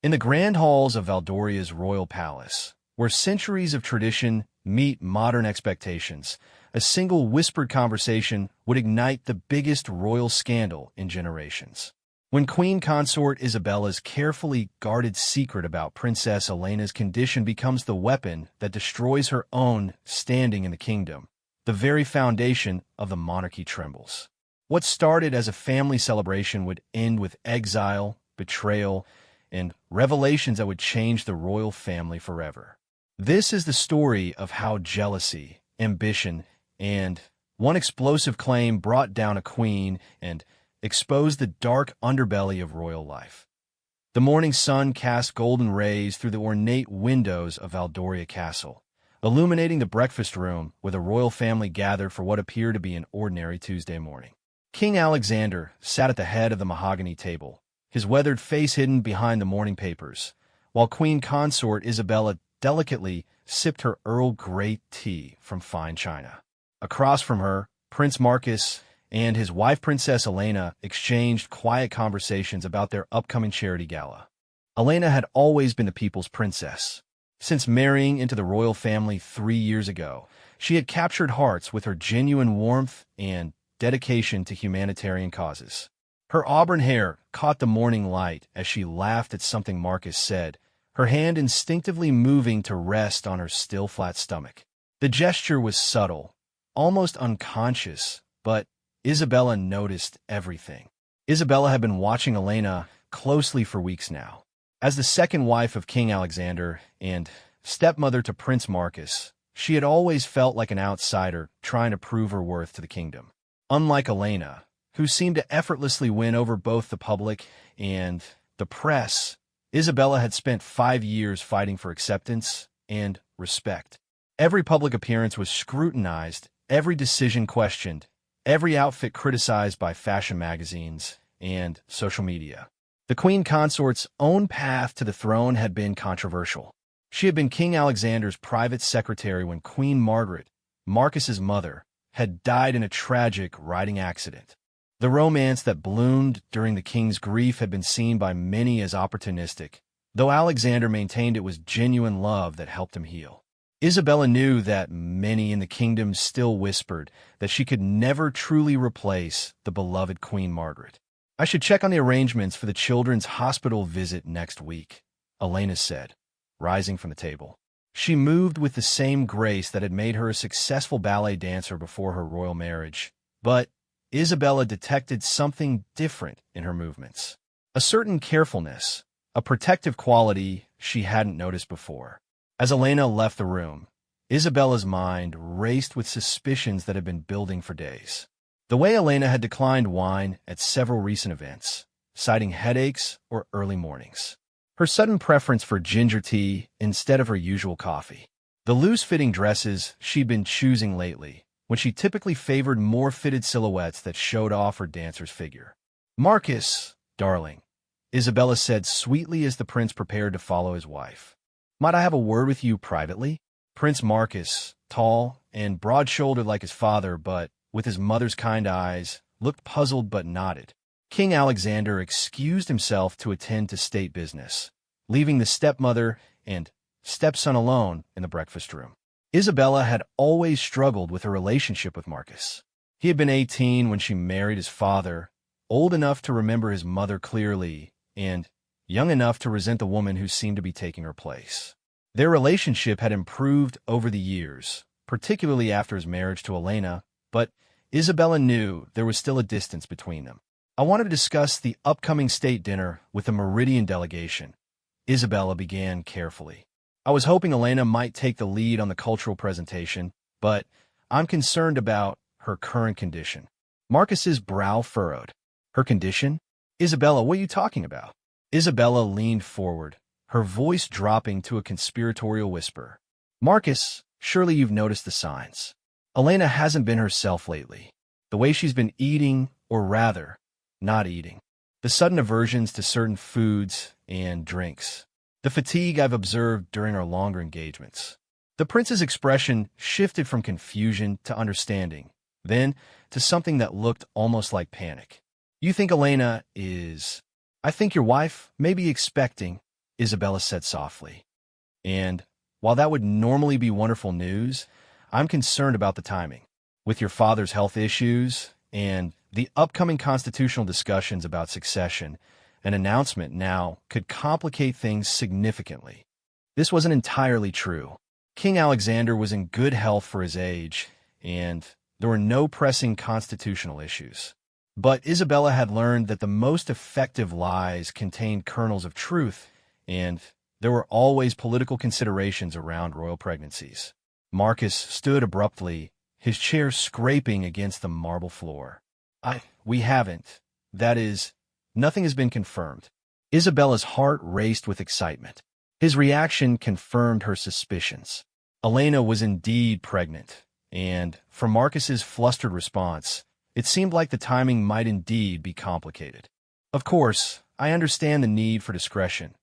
In the grand halls of Valdoria's royal palace, where centuries of tradition meet modern expectations, a single whispered conversation would ignite the biggest royal scandal in generations. When Queen Consort Isabella's carefully guarded secret about Princess Elena's condition becomes the weapon that destroys her own standing in the kingdom, the very foundation of the monarchy trembles. What started as a family celebration would end with exile, betrayal, and revelations that would change the royal family forever. This is the story of how jealousy, ambition, and one explosive claim brought down a queen and exposed the dark underbelly of royal life. The morning sun cast golden rays through the ornate windows of Valdoria Castle, illuminating the breakfast room where the royal family gathered for what appeared to be an ordinary Tuesday morning. King Alexander sat at the head of the mahogany table, his weathered face hidden behind the morning papers, while Queen Consort Isabella delicately sipped her Earl Grey tea from fine china. Across from her, Prince Marcus and his wife Princess Elena exchanged quiet conversations about their upcoming charity gala. Elena had always been the people's princess. Since marrying into the royal family 3 years ago, she had captured hearts with her genuine warmth and dedication to humanitarian causes. Her auburn hair caught the morning light as she laughed at something Marcus said, her hand instinctively moving to rest on her still flat stomach. The gesture was subtle, almost unconscious, but Isabella noticed everything. Isabella had been watching Elena closely for weeks now. As the second wife of King Alexander and stepmother to Prince Marcus, she had always felt like an outsider trying to prove her worth to the kingdom. Unlike Elena, who seemed to effortlessly win over both the public and the press, Isabella had spent 5 years fighting for acceptance and respect. Every public appearance was scrutinized, every decision questioned, every outfit criticized by fashion magazines and social media. The Queen Consort's own path to the throne had been controversial. She had been King Alexander's private secretary when Queen Margaret, Marcus's mother, had died in a tragic riding accident. The romance that bloomed during the king's grief had been seen by many as opportunistic, though Alexander maintained it was genuine love that helped him heal. Isabella knew that many in the kingdom still whispered that she could never truly replace the beloved Queen Margaret. "I should check on the arrangements for the children's hospital visit next week," Elena said, rising from the table. She moved with the same grace that had made her a successful ballet dancer before her royal marriage, but Isabella detected something different in her movements. A certain carefulness, a protective quality she hadn't noticed before. As Elena left the room, Isabella's mind raced with suspicions that had been building for days. The way Elena had declined wine at several recent events, citing headaches or early mornings. Her sudden preference for ginger tea instead of her usual coffee. The loose-fitting dresses she'd been choosing lately, when she typically favored more fitted silhouettes that showed off her dancer's figure. "Marcus, darling," Isabella said sweetly as the prince prepared to follow his wife. "Might I have a word with you privately?" Prince Marcus, tall and broad-shouldered like his father, but with his mother's kind eyes, looked puzzled but nodded. King Alexander excused himself to attend to state business, leaving the stepmother and stepson alone in the breakfast room. Isabella had always struggled with her relationship with Marcus. He had been 18 when she married his father, old enough to remember his mother clearly, and young enough to resent the woman who seemed to be taking her place. Their relationship had improved over the years, particularly after his marriage to Elena, but Isabella knew there was still a distance between them. "I wanted to discuss the upcoming state dinner with the Meridian delegation," Isabella began carefully. "I was hoping Elena might take the lead on the cultural presentation, but I'm concerned about her current condition." Marcus's brow furrowed. "Her condition? Isabella, what are you talking about?" Isabella leaned forward, her voice dropping to a conspiratorial whisper. "Marcus, surely you've noticed the signs. Elena hasn't been herself lately. The way she's been eating, or rather, not eating. The sudden aversions to certain foods and drinks. The fatigue I've observed during our longer engagements." The prince's expression shifted from confusion to understanding, then to something that looked almost like panic. "You think Elena is... I think your wife may be expecting," Isabella said softly. And while that would normally be wonderful news, I'm concerned about the timing. With your father's health issues and the upcoming constitutional discussions about succession, an announcement now could complicate things significantly. This wasn't entirely true. King Alexander was in good health for his age, and there were no pressing constitutional issues. But Isabella had learned that the most effective lies contained kernels of truth, and there were always political considerations around royal pregnancies. Marcus stood abruptly, his chair scraping against the marble floor. We haven't. That is, nothing has been confirmed. Isabella's heart raced with excitement. His reaction confirmed her suspicions. Elena was indeed pregnant, and from Marcus's flustered response, it seemed like the timing might indeed be complicated. Of course, I understand the need for discretion,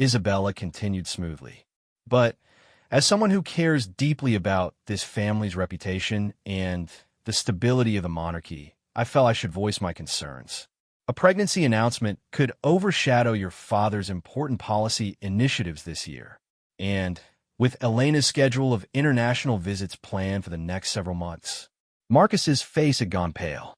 Isabella continued smoothly. But as someone who cares deeply about this family's reputation and the stability of the monarchy, I felt I should voice my concerns. A pregnancy announcement could overshadow your father's important policy initiatives this year. And with Elena's schedule of international visits planned for the next several months, Marcus's face had gone pale.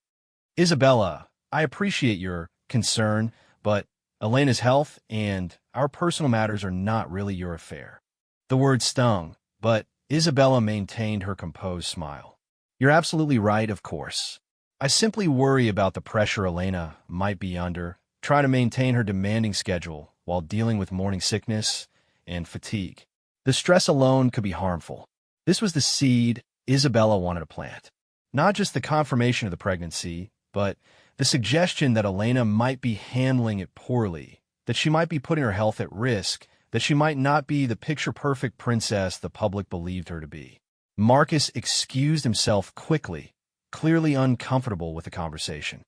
Isabella, I appreciate your concern, but Elena's health and our personal matters are not really your affair. The word stung, but Isabella maintained her composed smile. You're absolutely right, of course. I simply worry about the pressure Elena might be under, trying to maintain her demanding schedule while dealing with morning sickness and fatigue. The stress alone could be harmful. This was the seed Isabella wanted to plant. Not just the confirmation of the pregnancy, but the suggestion that Elena might be handling it poorly, that she might be putting her health at risk, that she might not be the picture-perfect princess the public believed her to be. Marcus excused himself quickly, clearly uncomfortable with the conversation.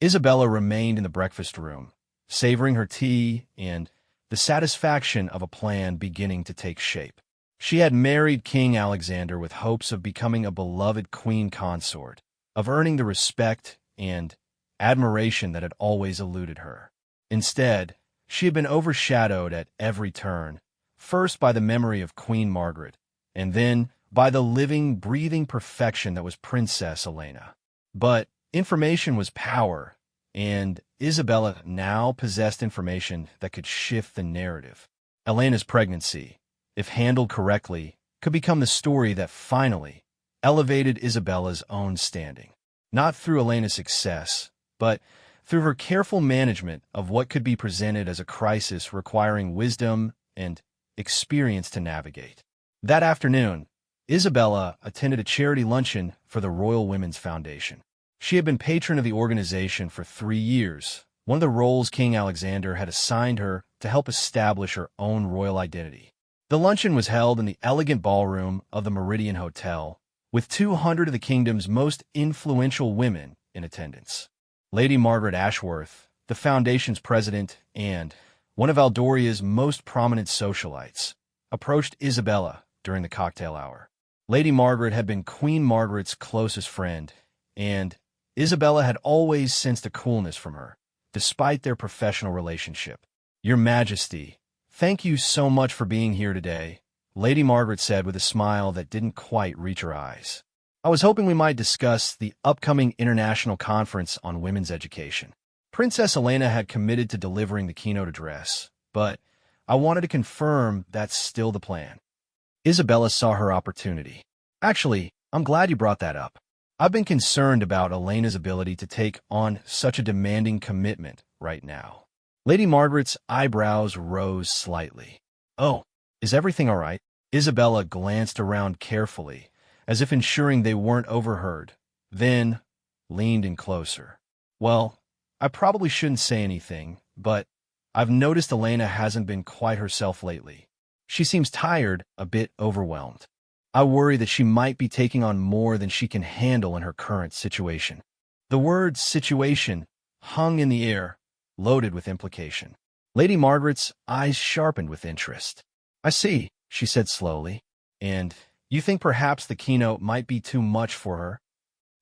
Isabella remained in the breakfast room, savoring her tea and the satisfaction of a plan beginning to take shape. She had married King Alexander with hopes of becoming a beloved queen consort, of earning the respect and admiration that had always eluded her. Instead, she had been overshadowed at every turn, first by the memory of Queen Margaret, and then by the living, breathing perfection that was Princess Elena. But information was power, and Isabella now possessed information that could shift the narrative. Elena's pregnancy, if handled correctly, could become the story that finally elevated Isabella's own standing. Not through Elena's success, but through her careful management of what could be presented as a crisis requiring wisdom and experience to navigate. That afternoon, Isabella attended a charity luncheon for the Royal Women's Foundation. She had been patron of the organization for 3 years, one of the roles King Alexander had assigned her to help establish her own royal identity. The luncheon was held in the elegant ballroom of the Meridian Hotel, with 200 of the kingdom's most influential women in attendance. Lady Margaret Ashworth, the foundation's president and one of Aldoria's most prominent socialites, approached Isabella during the cocktail hour. Lady Margaret had been Queen Margaret's closest friend, and Isabella had always sensed a coolness from her, despite their professional relationship. Your Majesty, thank you so much for being here today, Lady Margaret said with a smile that didn't quite reach her eyes. I was hoping we might discuss the upcoming international conference on women's education. Princess Elena had committed to delivering the keynote address, but I wanted to confirm that's still the plan. Isabella saw her opportunity. Actually, I'm glad you brought that up. I've been concerned about Elena's ability to take on such a demanding commitment right now. Lady Margaret's eyebrows rose slightly. Oh, is everything all right? Isabella glanced around carefully, as if ensuring they weren't overheard, then leaned in closer. Well, I probably shouldn't say anything, but I've noticed Elena hasn't been quite herself lately. She seems tired, a bit overwhelmed. I worry that she might be taking on more than she can handle in her current situation. The word situation hung in the air, loaded with implication. Lady Margaret's eyes sharpened with interest. I see, she said slowly. And you think perhaps the keynote might be too much for her?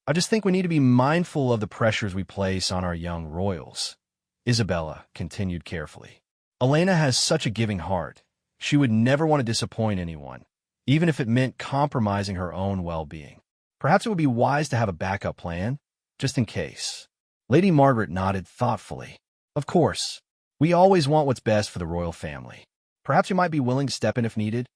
I just think we need to be mindful of the pressures we place on our young royals, Isabella continued carefully. Elena has such a giving heart. She would never want to disappoint anyone, even if it meant compromising her own well-being. Perhaps it would be wise to have a backup plan, just in case. Lady Margaret nodded thoughtfully. Of course. We always want what's best for the royal family. Perhaps you might be willing to step in if needed?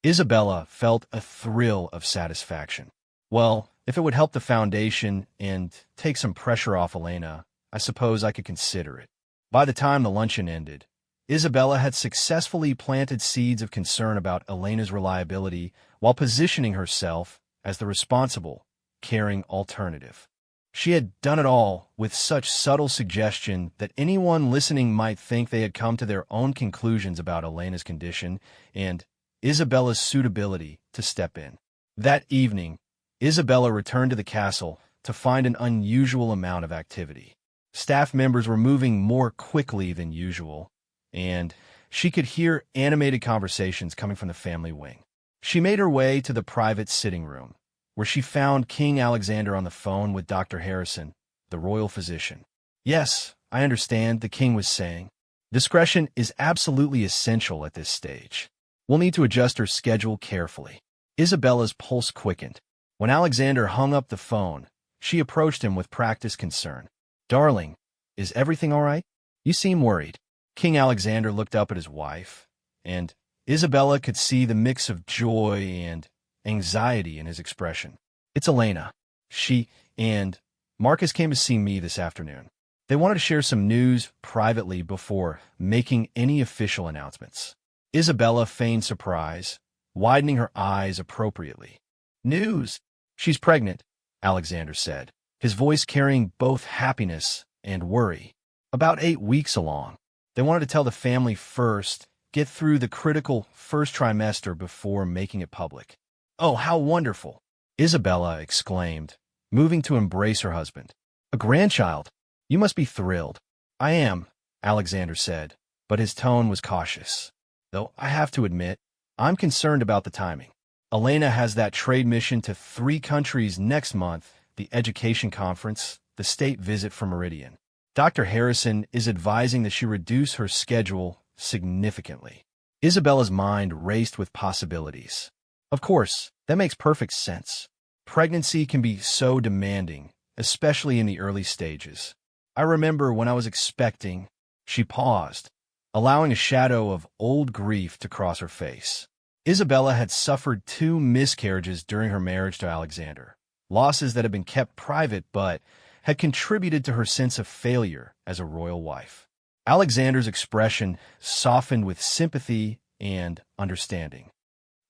Isabella felt a thrill of satisfaction. Well, if it would help the foundation and take some pressure off Elena, I suppose I could consider it. By the time the luncheon ended, Isabella had successfully planted seeds of concern about Elena's reliability while positioning herself as the responsible, caring alternative. She had done it all with such subtle suggestion that anyone listening might think they had come to their own conclusions about Elena's condition and Isabella's suitability to step in. That evening, Isabella returned to the castle to find an unusual amount of activity. Staff members were moving more quickly than usual, and she could hear animated conversations coming from the family wing. She made her way to the private sitting room, where she found King Alexander on the phone with Dr. Harrison, the royal physician. "Yes, I understand," the king was saying. "Discretion is absolutely essential at this stage. We'll need to adjust her schedule carefully." Isabella's pulse quickened. When Alexander hung up the phone, she approached him with practiced concern. "Darling, is everything all right? You seem worried." King Alexander looked up at his wife, and Isabella could see the mix of joy and anxiety in his expression. "It's Elena. She and Marcus came to see me this afternoon. They wanted to share some news privately before making any official announcements." Isabella feigned surprise, widening her eyes appropriately. "News? She's pregnant," Alexander said, his voice carrying both happiness and worry. "About 8 weeks along. They wanted to tell the family first, get through the critical first trimester before making it public." "Oh, how wonderful!" Isabella exclaimed, moving to embrace her husband. "A grandchild? You must be thrilled." "I am," Alexander said, but his tone was cautious. "Though I have to admit, I'm concerned about the timing. Elena has that trade mission to 3 countries next month, the education conference, the state visit from Meridian. Dr. Harrison is advising that she reduce her schedule significantly." Isabella's mind raced with possibilities. Of course, that makes perfect sense. Pregnancy can be so demanding, especially in the early stages. "I remember when I was expecting." She paused, allowing a shadow of old grief to cross her face. Isabella had suffered 2 miscarriages during her marriage to Alexander, losses that had been kept private but had contributed to her sense of failure as a royal wife. Alexander's expression softened with sympathy and understanding.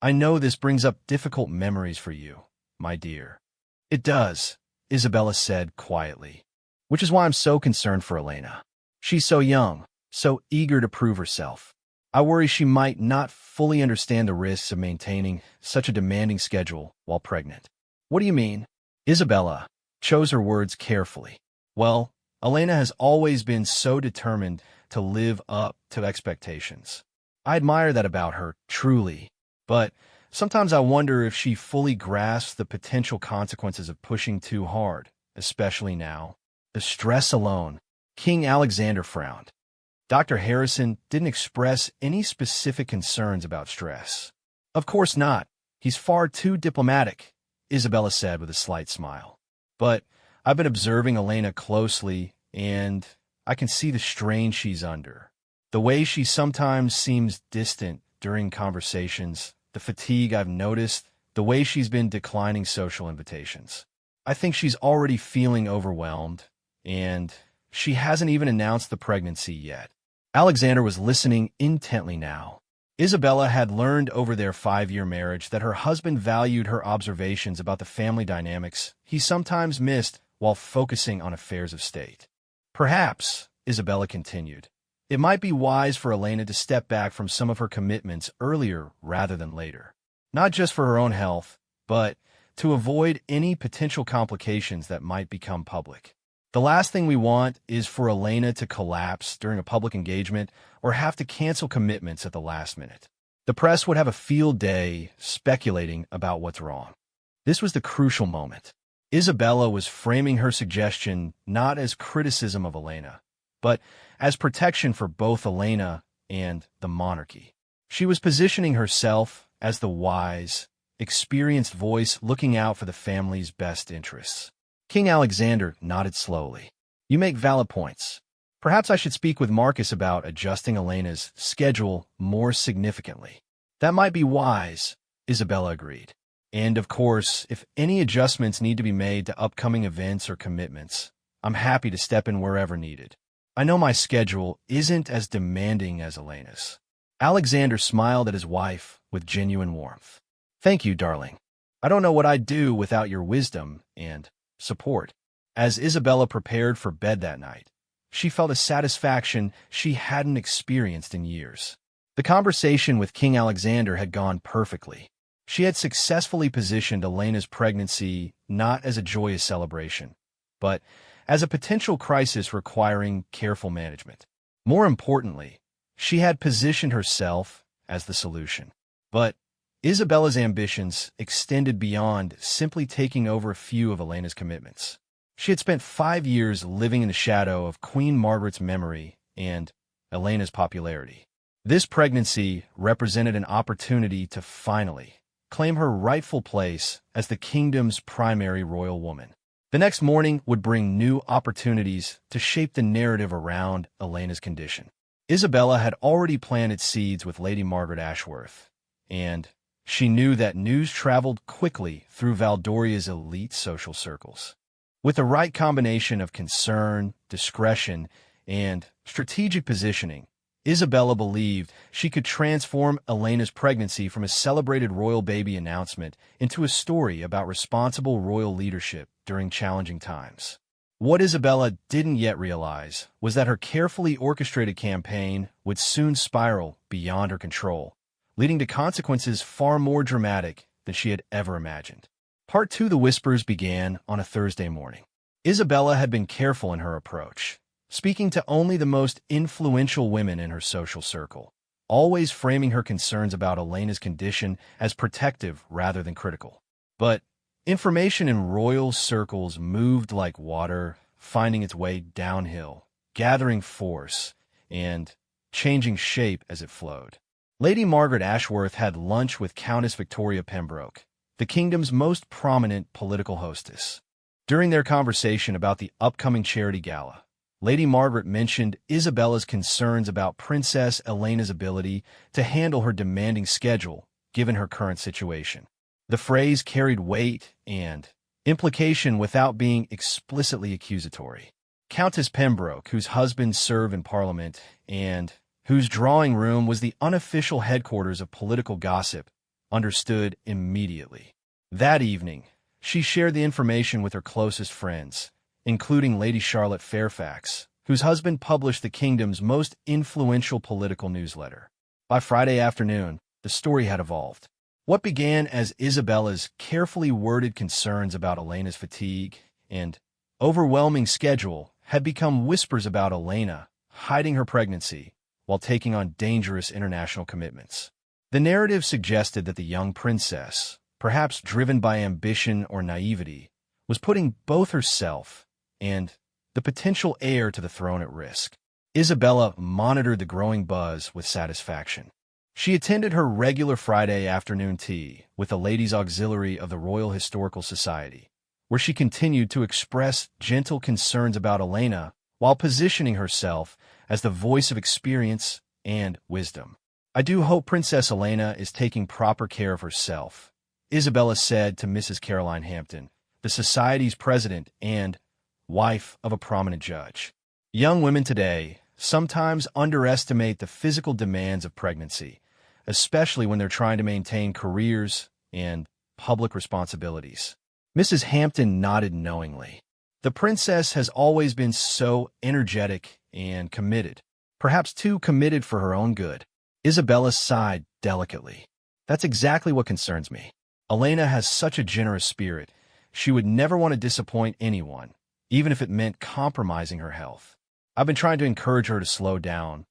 "I know this brings up difficult memories for you, my dear." "It does," Isabella said quietly, "which is why I'm so concerned for Elena. She's so young, so eager to prove herself. I worry she might not fully understand the risks of maintaining such a demanding schedule while pregnant." "What do you mean?" Isabella chose her words carefully. "Well, Elena has always been so determined to live up to expectations. I admire that about her, truly. But sometimes I wonder if she fully grasps the potential consequences of pushing too hard, especially now. The stress alone." King Alexander frowned. Dr. Harrison didn't express any specific concerns about stress. "Of course not. He's far too diplomatic," Isabella said with a slight smile. "But I've been observing Elena closely, and I can see the strain she's under. The way she sometimes seems distant during conversations, the fatigue I've noticed, the way she's been declining social invitations. I think she's already feeling overwhelmed, and she hasn't even announced the pregnancy yet." Alexander was listening intently now. Isabella had learned over their 5-year marriage that her husband valued her observations about the family dynamics he sometimes missed while focusing on affairs of state. "Perhaps," Isabella continued, "it might be wise for Elena to step back from some of her commitments earlier rather than later. Not just for her own health, but to avoid any potential complications that might become public. The last thing we want is for Elena to collapse during a public engagement or have to cancel commitments at the last minute. The press would have a field day speculating about what's wrong." This was the crucial moment. Isabella was framing her suggestion not as criticism of Elena, but as protection for both Elena and the monarchy. She was positioning herself as the wise, experienced voice looking out for the family's best interests. King Alexander nodded slowly. You make valid points. Perhaps I should speak with Marcus about adjusting Elena's schedule more significantly. That might be wise, Isabella agreed. And of course, if any adjustments need to be made to upcoming events or commitments, I'm happy to step in wherever needed. I know my schedule isn't as demanding as Elena's. Alexander smiled at his wife with genuine warmth. Thank you, darling. I don't know what I'd do without your wisdom and support. As Isabella prepared for bed that night, she felt a satisfaction she hadn't experienced in years. The conversation with King Alexander had gone perfectly. She had successfully positioned Elena's pregnancy not as a joyous celebration, but as a potential crisis requiring careful management. More importantly, she had positioned herself as the solution. But Isabella's ambitions extended beyond simply taking over a few of Elena's commitments. She had spent 5 years living in the shadow of Queen Margaret's memory and Elena's popularity. This pregnancy represented an opportunity to finally claim her rightful place as the kingdom's primary royal woman. The next morning would bring new opportunities to shape the narrative around Elena's condition. Isabella had already planted seeds with Lady Margaret Ashworth, and she knew that news traveled quickly through Valdoria's elite social circles. With the right combination of concern, discretion, and strategic positioning, Isabella believed she could transform Elena's pregnancy from a celebrated royal baby announcement into a story about responsible royal leadership during challenging times. What Isabella didn't yet realize was that her carefully orchestrated campaign would soon spiral beyond her control, leading to consequences far more dramatic than she had ever imagined. Part 2 The Whispers began on a Thursday morning. Isabella had been careful in her approach, speaking to only the most influential women in her social circle, always framing her concerns about Elena's condition as protective rather than critical. But information in royal circles moved like water, finding its way downhill, gathering force, and changing shape as it flowed. Lady Margaret Ashworth had lunch with Countess Victoria Pembroke, the kingdom's most prominent political hostess. During their conversation about the upcoming charity gala, Lady Margaret mentioned Isabella's concerns about Princess Elena's ability to handle her demanding schedule, given her current situation. The phrase carried weight and implication without being explicitly accusatory. Countess Pembroke, whose husband served in Parliament and whose drawing room was the unofficial headquarters of political gossip, understood immediately. That evening, she shared the information with her closest friends, including Lady Charlotte Fairfax, whose husband published the kingdom's most influential political newsletter. By Friday afternoon, the story had evolved. What began as Isabella's carefully worded concerns about Elena's fatigue and overwhelming schedule had become whispers about Elena hiding her pregnancy while taking on dangerous international commitments. The narrative suggested that the young princess, perhaps driven by ambition or naivety, was putting both herself and the potential heir to the throne at risk. Isabella monitored the growing buzz with satisfaction. She attended her regular Friday afternoon tea with the Ladies' Auxiliary of the Royal Historical Society, where she continued to express gentle concerns about Elena while positioning herself as the voice of experience and wisdom. I do hope Princess Elena is taking proper care of herself, Isabella said to Mrs. Caroline Hampton, the Society's president and wife of a prominent judge. Young women today sometimes underestimate the physical demands of pregnancy, especially when they're trying to maintain careers and public responsibilities. Mrs. Hampton nodded knowingly. The princess has always been so energetic and committed, perhaps too committed for her own good. Isabella sighed delicately. That's exactly what concerns me. Elena has such a generous spirit. She would never want to disappoint anyone, even if it meant compromising her health. I've been trying to encourage her to slow down,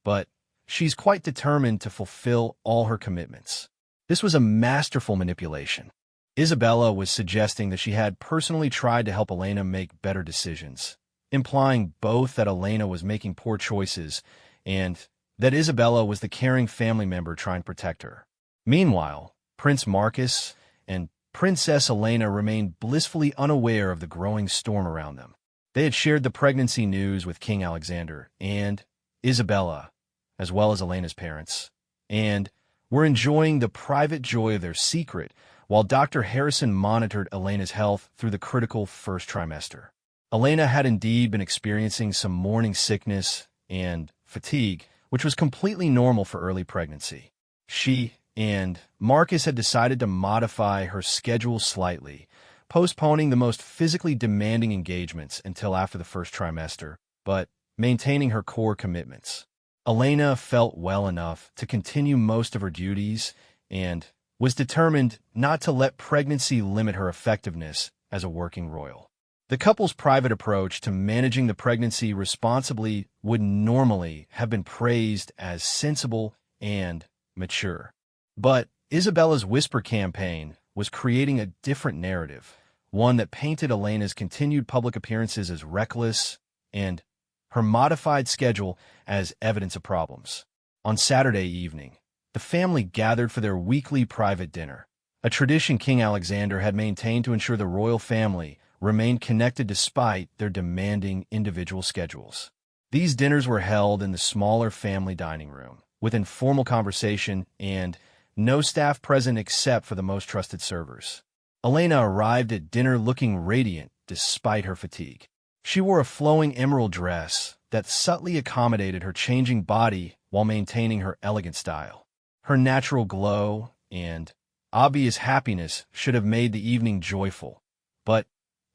but she's quite determined to fulfill all her commitments. This was a masterful manipulation. Isabella was suggesting that she had personally tried to help Elena make better decisions, implying both that Elena was making poor choices and that Isabella was the caring family member trying to protect her. Meanwhile, Prince Marcus and Princess Elena remained blissfully unaware of the growing storm around them. They had shared the pregnancy news with King Alexander and Isabella, as well as Elena's parents, and were enjoying the private joy of their secret while Dr. Harrison monitored Elena's health through the critical first trimester. Elena had indeed been experiencing some morning sickness and fatigue, which was completely normal for early pregnancy. She and Marcus had decided to modify her schedule slightly, postponing the most physically demanding engagements until after the first trimester, but maintaining her core commitments. Elena felt well enough to continue most of her duties and was determined not to let pregnancy limit her effectiveness as a working royal. The couple's private approach to managing the pregnancy responsibly would normally have been praised as sensible and mature. But Isabella's whisper campaign was creating a different narrative, one that painted Elena's continued public appearances as reckless and her modified schedule as evidence of problems. On Saturday evening, the family gathered for their weekly private dinner, a tradition King Alexander had maintained to ensure the royal family remained connected despite their demanding individual schedules. These dinners were held in the smaller family dining room, with informal conversation and no staff present except for the most trusted servers. Elena arrived at dinner looking radiant despite her fatigue. She wore a flowing emerald dress that subtly accommodated her changing body while maintaining her elegant style. Her natural glow and obvious happiness should have made the evening joyful, but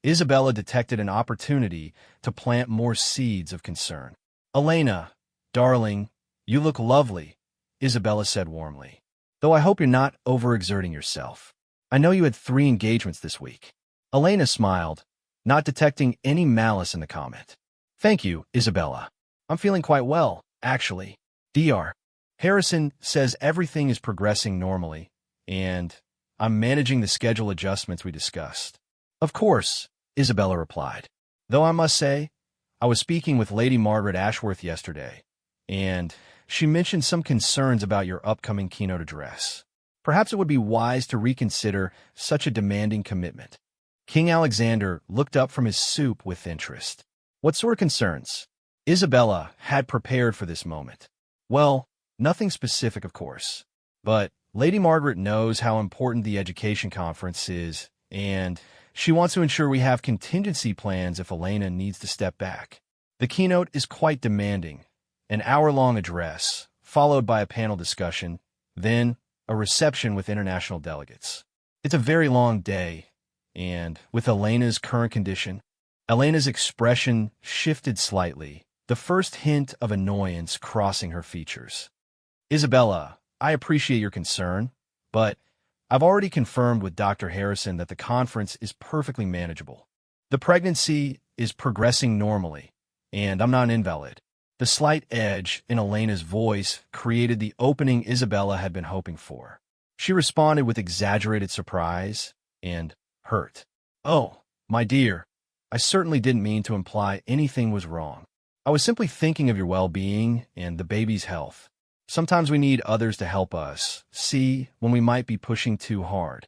Isabella detected an opportunity to plant more seeds of concern. "Elena, darling, you look lovely," Isabella said warmly. "Though I hope you're not overexerting yourself. I know you had 3 engagements this week." Elena smiled, not detecting any malice in the comment. "Thank you, Isabella. I'm feeling quite well, actually. Dr. Harrison says everything is progressing normally, and I'm managing the schedule adjustments we discussed." "Of course," Isabella replied. "Though I must say, I was speaking with Lady Margaret Ashworth yesterday, and she mentioned some concerns about your upcoming keynote address. Perhaps it would be wise to reconsider such a demanding commitment." King Alexander looked up from his soup with interest. "What sort of concerns?" Isabella had prepared for this moment. "Well, nothing specific, of course. But Lady Margaret knows how important the education conference is, and she wants to ensure we have contingency plans if Elena needs to step back. The keynote is quite demanding, an hour-long address, followed by a panel discussion, then a reception with international delegates. It's a very long day, and with Elena's current condition, Elena's expression shifted slightly, the first hint of annoyance crossing her features. "Isabella, I appreciate your concern, but I've already confirmed with Dr. Harrison that the conference is perfectly manageable. The pregnancy is progressing normally, and I'm not an invalid." The slight edge in Elena's voice created the opening Isabella had been hoping for. She responded with exaggerated surprise and hurt. "Oh, my dear, I certainly didn't mean to imply anything was wrong. I was simply thinking of your well-being and the baby's health. Sometimes we need others to help us see when we might be pushing too hard."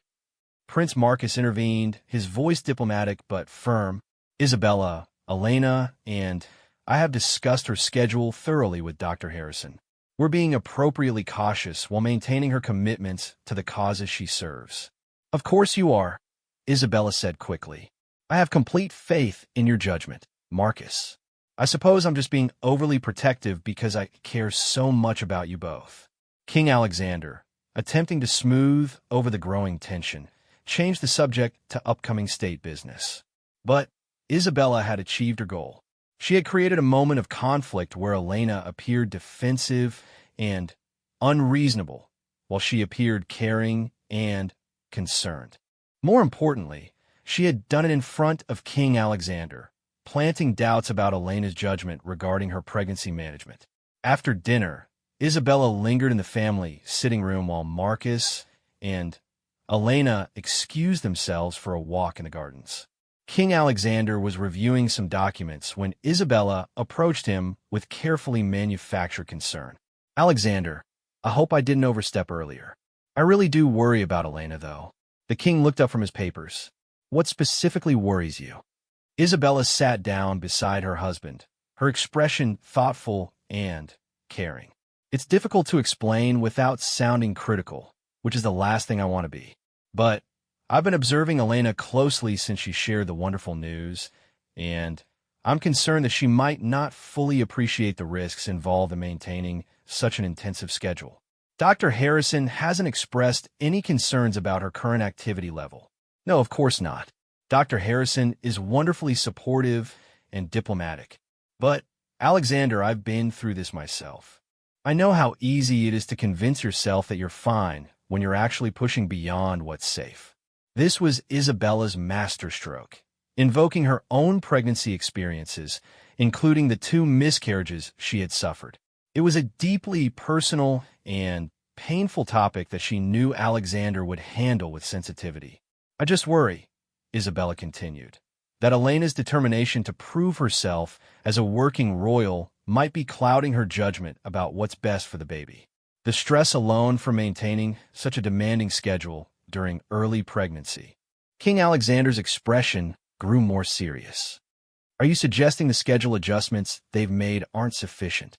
Prince Marcus intervened, his voice diplomatic but firm. "Isabella, Elena, and I have discussed her schedule thoroughly with Dr. Harrison. We're being appropriately cautious while maintaining her commitments to the causes she serves." "Of course you are," Isabella said quickly. "I have complete faith in your judgment, Marcus. I suppose I'm just being overly protective because I care so much about you both." King Alexander, attempting to smooth over the growing tension, changed the subject to upcoming state business. But Isabella had achieved her goal. She had created a moment of conflict where Elena appeared defensive and unreasonable, while she appeared caring and concerned. More importantly, she had done it in front of King Alexander, planting doubts about Elena's judgment regarding her pregnancy management. After dinner, Isabella lingered in the family sitting room while Marcus and Elena excused themselves for a walk in the gardens. King Alexander was reviewing some documents when Isabella approached him with carefully manufactured concern. Alexander, I hope I didn't overstep earlier. I really do worry about Elena, though. The king looked up from his papers. What specifically worries you? Isabella sat down beside her husband, her expression thoughtful and caring. It's difficult to explain without sounding critical, which is the last thing I want to be. But I've been observing Elena closely since she shared the wonderful news, and I'm concerned that she might not fully appreciate the risks involved in maintaining such an intensive schedule. Dr. Harrison hasn't expressed any concerns about her current activity level. No, of course not. Dr. Harrison is wonderfully supportive and diplomatic. But, Alexander, I've been through this myself. I know how easy it is to convince yourself that you're fine when you're actually pushing beyond what's safe. This was Isabella's masterstroke, invoking her own pregnancy experiences, including the 2 miscarriages she had suffered. It was a deeply personal and painful topic that she knew Alexander would handle with sensitivity. I just worry, Isabella continued, that Elena's determination to prove herself as a working royal might be clouding her judgment about what's best for the baby. The stress alone from maintaining such a demanding schedule during early pregnancy. King Alexander's expression grew more serious. Are you suggesting the schedule adjustments they've made aren't sufficient?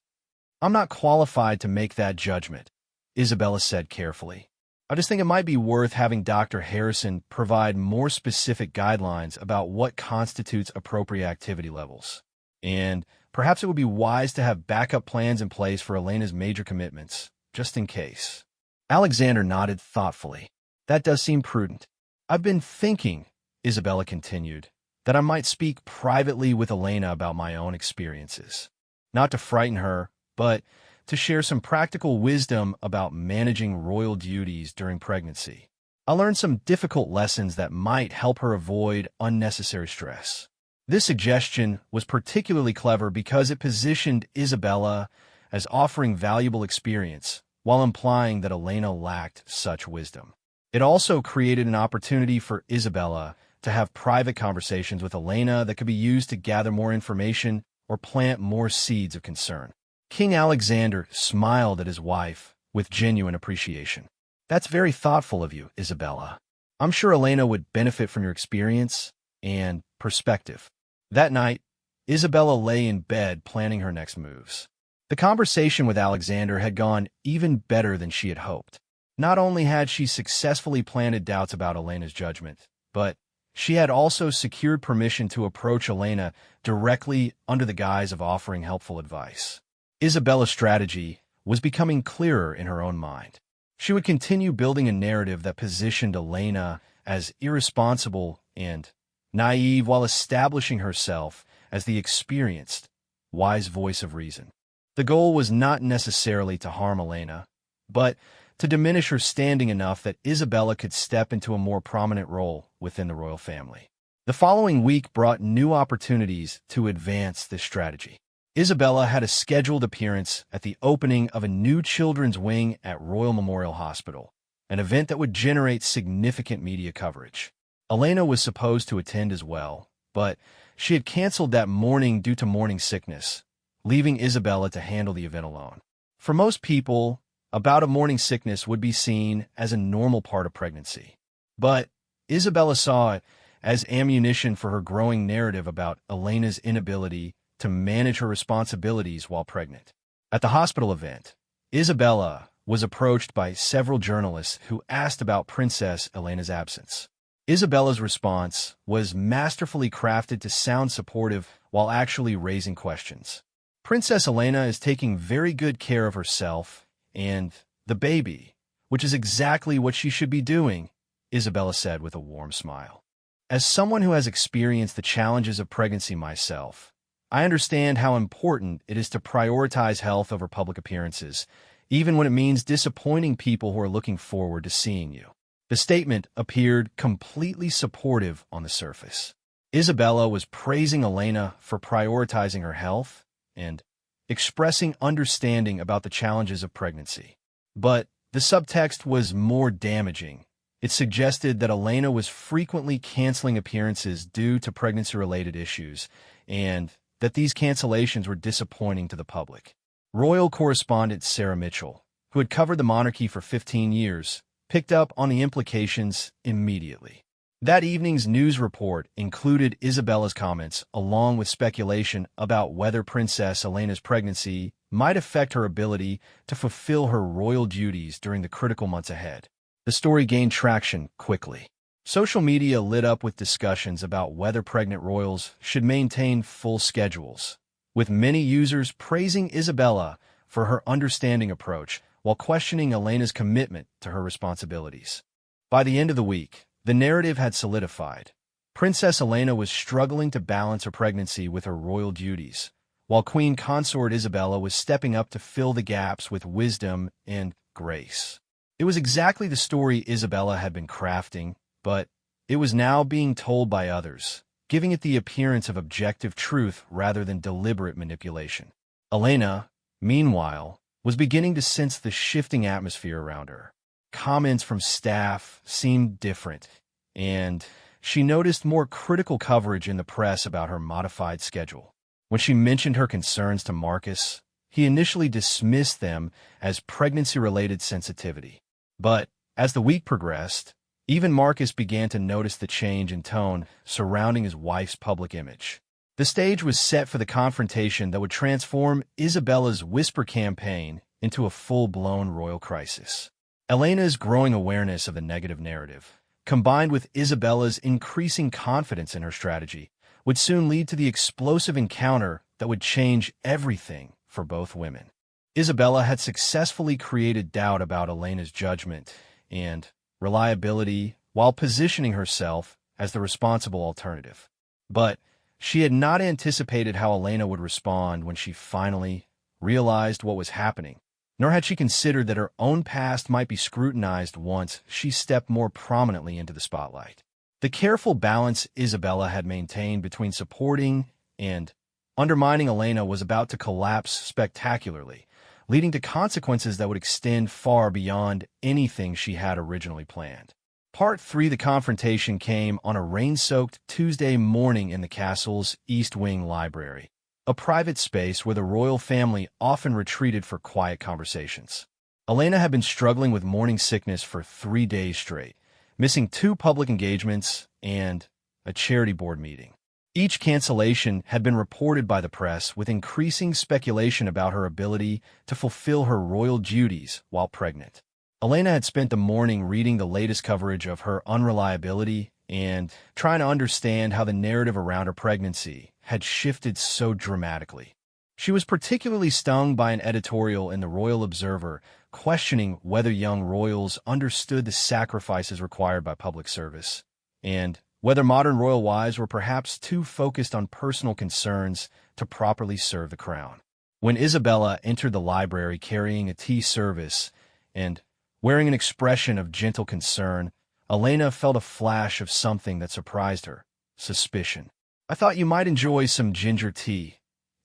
I'm not qualified to make that judgment, Isabella said carefully. I just think it might be worth having Dr. Harrison provide more specific guidelines about what constitutes appropriate activity levels. And perhaps it would be wise to have backup plans in place for Elena's major commitments, just in case. Alexander nodded thoughtfully. That does seem prudent. I've been thinking, Isabella continued, that I might speak privately with Elena about my own experiences. Not to frighten her, but to share some practical wisdom about managing royal duties during pregnancy. I learned some difficult lessons that might help her avoid unnecessary stress. This suggestion was particularly clever because it positioned Isabella as offering valuable experience while implying that Elena lacked such wisdom. It also created an opportunity for Isabella to have private conversations with Elena that could be used to gather more information or plant more seeds of concern. King Alexander smiled at his wife with genuine appreciation. That's very thoughtful of you, Isabella. I'm sure Elena would benefit from your experience and perspective. That night, Isabella lay in bed planning her next moves. The conversation with Alexander had gone even better than she had hoped. Not only had she successfully planted doubts about Elena's judgment, but she had also secured permission to approach Elena directly under the guise of offering helpful advice. Isabella's strategy was becoming clearer in her own mind. She would continue building a narrative that positioned Elena as irresponsible and naive while establishing herself as the experienced, wise voice of reason. The goal was not necessarily to harm Elena, but to diminish her standing enough that Isabella could step into a more prominent role within the royal family. The following week brought new opportunities to advance this strategy. Isabella had a scheduled appearance at the opening of a new children's wing at Royal Memorial Hospital, an event that would generate significant media coverage. Elena was supposed to attend as well, but she had canceled that morning due to morning sickness, leaving Isabella to handle the event alone. For most people, a bout of morning sickness would be seen as a normal part of pregnancy. But Isabella saw it as ammunition for her growing narrative about Elena's inability to manage her responsibilities while pregnant. At the hospital event, Isabella was approached by several journalists who asked about Princess Elena's absence. Isabella's response was masterfully crafted to sound supportive while actually raising questions. Princess Elena is taking very good care of herself and the baby, which is exactly what she should be doing, Isabella said with a warm smile. As someone who has experienced the challenges of pregnancy myself, I understand how important it is to prioritize health over public appearances, even when it means disappointing people who are looking forward to seeing you. The statement appeared completely supportive on the surface. Isabella was praising Elena for prioritizing her health and expressing understanding about the challenges of pregnancy. But the subtext was more damaging. It suggested that Elena was frequently canceling appearances due to pregnancy-related issues, and that these cancellations were disappointing to the public. Royal correspondent Sarah Mitchell, who had covered the monarchy for 15 years, picked up on the implications immediately. That evening's news report included Isabella's comments, along with speculation about whether Princess Elena's pregnancy might affect her ability to fulfill her royal duties during the critical months ahead. The story gained traction quickly. Social media lit up with discussions about whether pregnant royals should maintain full schedules, with many users praising Isabella for her understanding approach while questioning Elena's commitment to her responsibilities. By the end of the week, the narrative had solidified. Princess Elena was struggling to balance her pregnancy with her royal duties, while Queen Consort Isabella was stepping up to fill the gaps with wisdom and grace. It was exactly the story Isabella had been crafting, but it was now being told by others, giving it the appearance of objective truth rather than deliberate manipulation. Elena, meanwhile, was beginning to sense the shifting atmosphere around her. Comments from staff seemed different, and she noticed more critical coverage in the press about her modified schedule. When she mentioned her concerns to Marcus, he initially dismissed them as pregnancy-related sensitivity. But as the week progressed, even Marcus began to notice the change in tone surrounding his wife's public image. The stage was set for the confrontation that would transform Isabella's whisper campaign into a full-blown royal crisis. Elena's growing awareness of the negative narrative, combined with Isabella's increasing confidence in her strategy, would soon lead to the explosive encounter that would change everything for both women. Isabella had successfully created doubt about Elena's judgment and reliability while positioning herself as the responsible alternative. But she had not anticipated how Elena would respond when she finally realized what was happening, nor had she considered that her own past might be scrutinized once she stepped more prominently into the spotlight. The careful balance Isabella had maintained between supporting and undermining Elena was about to collapse spectacularly, leading to consequences that would extend far beyond anything she had originally planned. Part 3 of the confrontation came on a rain-soaked Tuesday morning in the castle's East Wing library, a private space where the royal family often retreated for quiet conversations. Elena had been struggling with morning sickness for 3 days straight, missing 2 public engagements and a charity board meeting. Each cancellation had been reported by the press, with increasing speculation about her ability to fulfill her royal duties while pregnant. Elena had spent the morning reading the latest coverage of her unreliability and trying to understand how the narrative around her pregnancy had shifted so dramatically. She was particularly stung by an editorial in the Royal Observer questioning whether young royals understood the sacrifices required by public service, and whether modern royal wives were perhaps too focused on personal concerns to properly serve the crown. When Isabella entered the library carrying a tea service and wearing an expression of gentle concern, Elena felt a flash of something that surprised her: suspicion. "I thought you might enjoy some ginger tea,"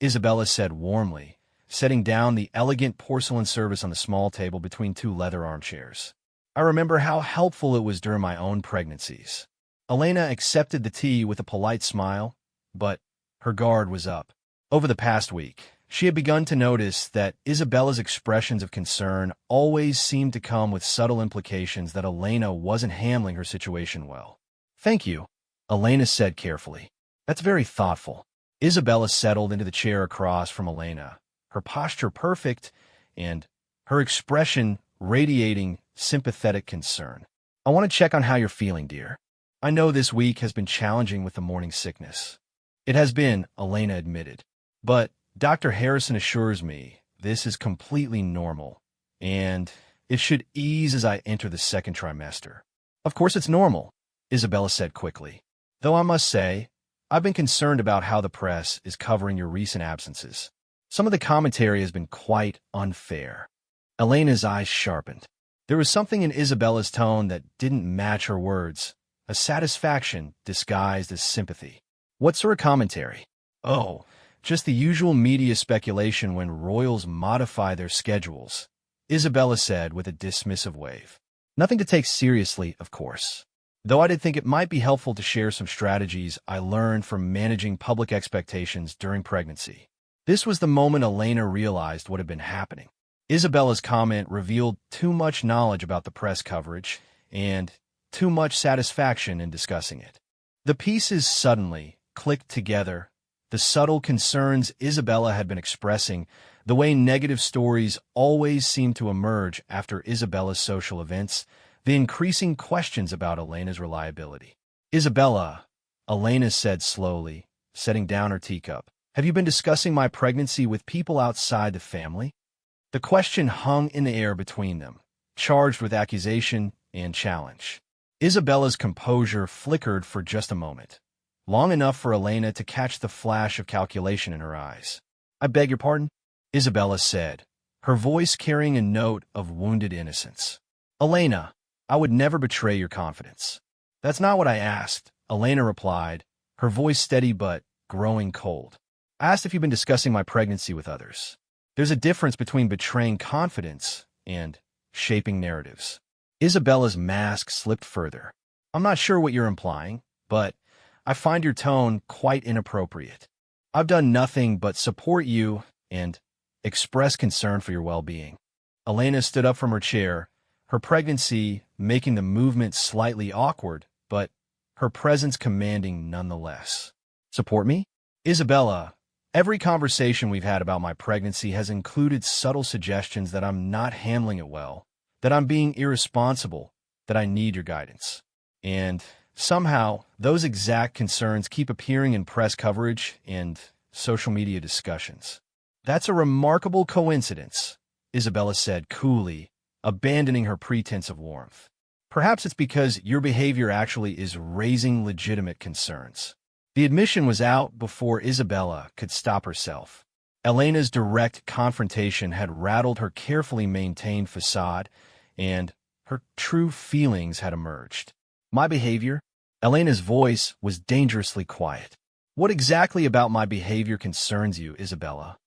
Isabella said warmly, setting down the elegant porcelain service on the small table between 2 leather armchairs. "I remember how helpful it was during my own pregnancies." Elena accepted the tea with a polite smile, but her guard was up. Over the past week, she had begun to notice that Isabella's expressions of concern always seemed to come with subtle implications that Elena wasn't handling her situation well. "Thank you," Elena said carefully. "That's very thoughtful." Isabella settled into the chair across from Elena, her posture perfect and her expression radiating sympathetic concern. "I want to check on how you're feeling, dear. I know this week has been challenging with the morning sickness." "It has been," Elena admitted. "But Dr. Harrison assures me this is completely normal, and it should ease as I enter the 2nd trimester." "Of course it's normal," Isabella said quickly. "Though I must say, I've been concerned about how the press is covering your recent absences. Some of the commentary has been quite unfair." Elena's eyes sharpened. There was something in Isabella's tone that didn't match her words, a satisfaction disguised as sympathy. "What sort of commentary?" "Oh, just the usual media speculation when royals modify their schedules," Isabella said with a dismissive wave. "Nothing to take seriously, of course. Though I did think it might be helpful to share some strategies I learned from managing public expectations during pregnancy." This was the moment Elena realized what had been happening. Isabella's comment revealed too much knowledge about the press coverage and too much satisfaction in discussing it. The pieces suddenly clicked together. The subtle concerns Isabella had been expressing, the way negative stories always seemed to emerge after Isabella's social events, the increasing questions about Elena's reliability. "Isabella," Elena said slowly, setting down her teacup, "have you been discussing my pregnancy with people outside the family?" The question hung in the air between them, charged with accusation and challenge. Isabella's composure flickered for just a moment, long enough for Elena to catch the flash of calculation in her eyes. "I beg your pardon?" Isabella said, her voice carrying a note of wounded innocence. "Elena, I would never betray your confidence." "That's not what I asked," Elena replied, her voice steady but growing cold. "I asked if you've been discussing my pregnancy with others. There's a difference between betraying confidence and shaping narratives." Isabella's mask slipped further. "I'm not sure what you're implying, but I find your tone quite inappropriate. I've done nothing but support you and express concern for your well-being." Elena stood up from her chair, her pregnancy making the movement slightly awkward, but her presence commanding nonetheless. "Support me?" "Isabella, every conversation we've had about my pregnancy has included subtle suggestions that I'm not handling it well, that I'm being irresponsible, that I need your guidance. And somehow, those exact concerns keep appearing in press coverage and social media discussions." "That's a remarkable coincidence," Isabella said coolly, abandoning her pretense of warmth. "Perhaps it's because your behavior actually is raising legitimate concerns." The admission was out before Isabella could stop herself. Elena's direct confrontation had rattled her carefully maintained facade, and her true feelings had emerged. "My behavior?" Elena's voice was dangerously quiet. "What exactly about my behavior concerns you, Isabella?"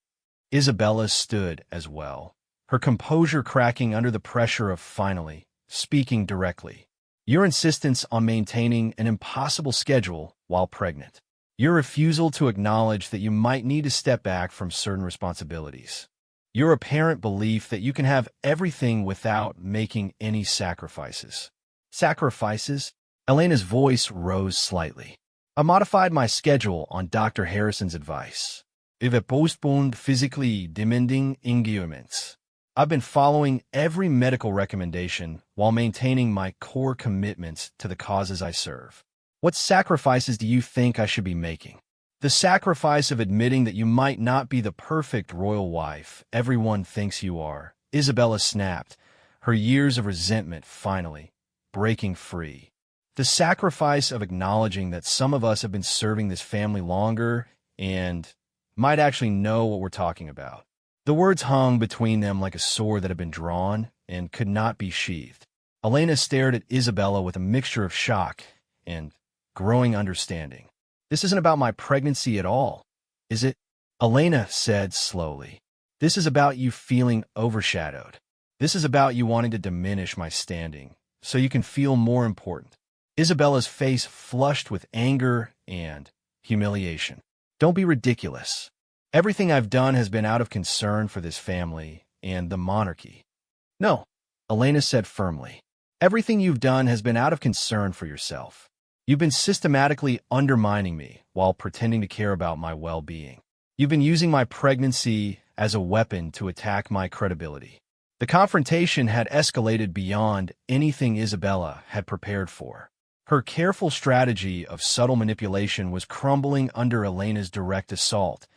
Isabella stood as well, her composure cracking under the pressure of finally speaking directly. "Your insistence on maintaining an impossible schedule while pregnant. Your refusal to acknowledge that you might need to step back from certain responsibilities. Your apparent belief that you can have everything without making any sacrifices." "Sacrifices?" Elena's voice rose slightly. "I modified my schedule on Dr. Harrison's advice. I've postponed physically demanding engagements. I've been following every medical recommendation while maintaining my core commitments to the causes I serve." "What sacrifices do you think I should be making?" "The sacrifice of admitting that you might not be the perfect royal wife everyone thinks you are," Isabella snapped, her years of resentment finally breaking free. "The sacrifice of acknowledging that some of us have been serving this family longer and might actually know what we're talking about." The words hung between them like a sword that had been drawn and could not be sheathed. Elena stared at Isabella with a mixture of shock and growing understanding. "This isn't about my pregnancy at all, is it?" Elena said slowly. "This is about you feeling overshadowed. This is about you wanting to diminish my standing so you can feel more important." Isabella's face flushed with anger and humiliation. "Don't be ridiculous. Everything I've done has been out of concern for this family and the monarchy." "No," Elena said firmly. "Everything you've done has been out of concern for yourself. You've been systematically undermining me while pretending to care about my well-being. You've been using my pregnancy as a weapon to attack my credibility." The confrontation had escalated beyond anything Isabella had prepared for. Her careful strategy of subtle manipulation was crumbling under Elena's direct assault,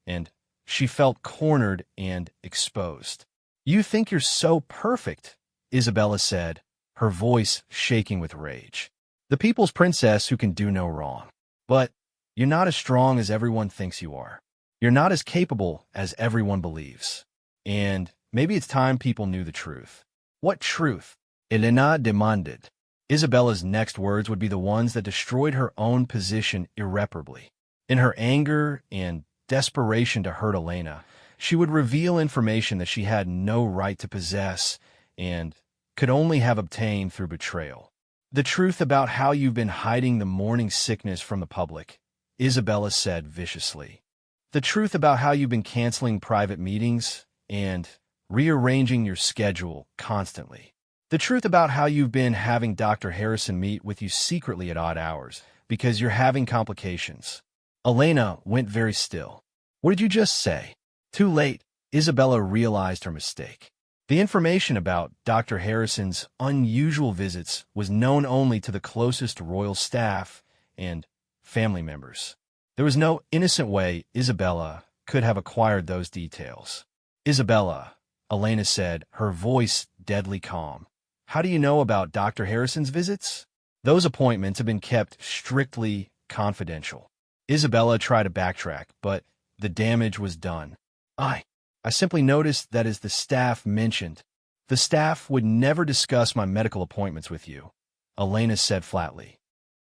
and she felt cornered and exposed. "You think you're so perfect," Isabella said, her voice shaking with rage. "The people's princess who can do no wrong. But you're not as strong as everyone thinks you are. You're not as capable as everyone believes. And maybe it's time people knew the truth." "What truth?" Elena demanded. Isabella's next words would be the ones that destroyed her own position irreparably. In her anger and desperation to hurt Elena, she would reveal information that she had no right to possess and could only have obtained through betrayal. "The truth about how you've been hiding the morning sickness from the public," Isabella said viciously. The truth about how you've been canceling private meetings and rearranging your schedule constantly. The truth about how you've been having Dr. Harrison meet with you secretly at odd hours because you're having complications. Elena went very still. What did you just say? Too late, Isabella realized her mistake. The information about Dr. Harrison's unusual visits was known only to the closest royal staff and family members. There was no innocent way Isabella could have acquired those details. Isabella, Elena said, her voice deadly calm. How do you know about Dr. Harrison's visits? Those appointments have been kept strictly confidential. Isabella tried to backtrack, but the damage was done. I simply noticed that as the staff mentioned, the staff would never discuss my medical appointments with you, Elena said flatly.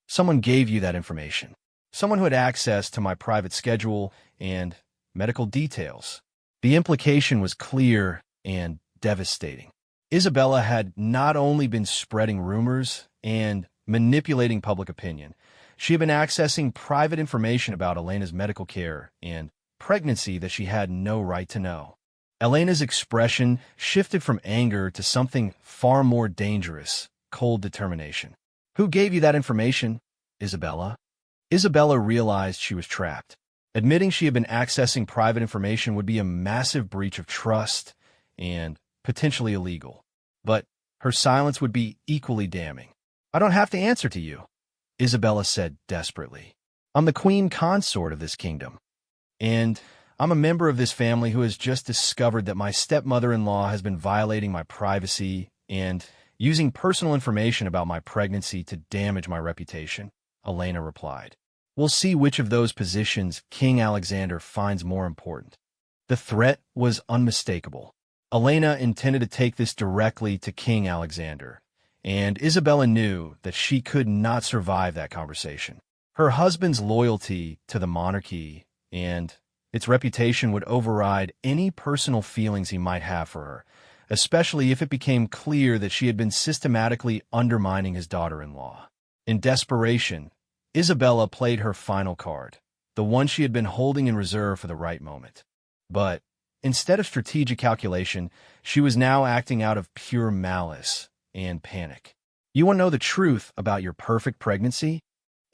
Someone gave you that information. Someone who had access to my private schedule and medical details. The implication was clear and devastating. Isabella had not only been spreading rumors and manipulating public opinion, she had been accessing private information about Elena's medical care and pregnancy that she had no right to know. Elena's expression shifted from anger to something far more dangerous, cold determination. Who gave you that information, Isabella? Isabella realized she was trapped. Admitting she had been accessing private information would be a massive breach of trust and potentially illegal. But her silence would be equally damning. I don't have to answer to you, Isabella said desperately. I'm the queen consort of this kingdom. And I'm a member of this family who has just discovered that my stepmother-in-law has been violating my privacy and using personal information about my pregnancy to damage my reputation, Elena replied. We'll see which of those positions King Alexander finds more important. The threat was unmistakable. Elena intended to take this directly to King Alexander, and Isabella knew that she could not survive that conversation. Her husband's loyalty to the monarchy and its reputation would override any personal feelings he might have for her, especially if it became clear that she had been systematically undermining his daughter-in-law. In desperation, Isabella played her final card, the one she had been holding in reserve for the right moment. But instead of strategic calculation, she was now acting out of pure malice and panic. You want to know the truth about your perfect pregnancy?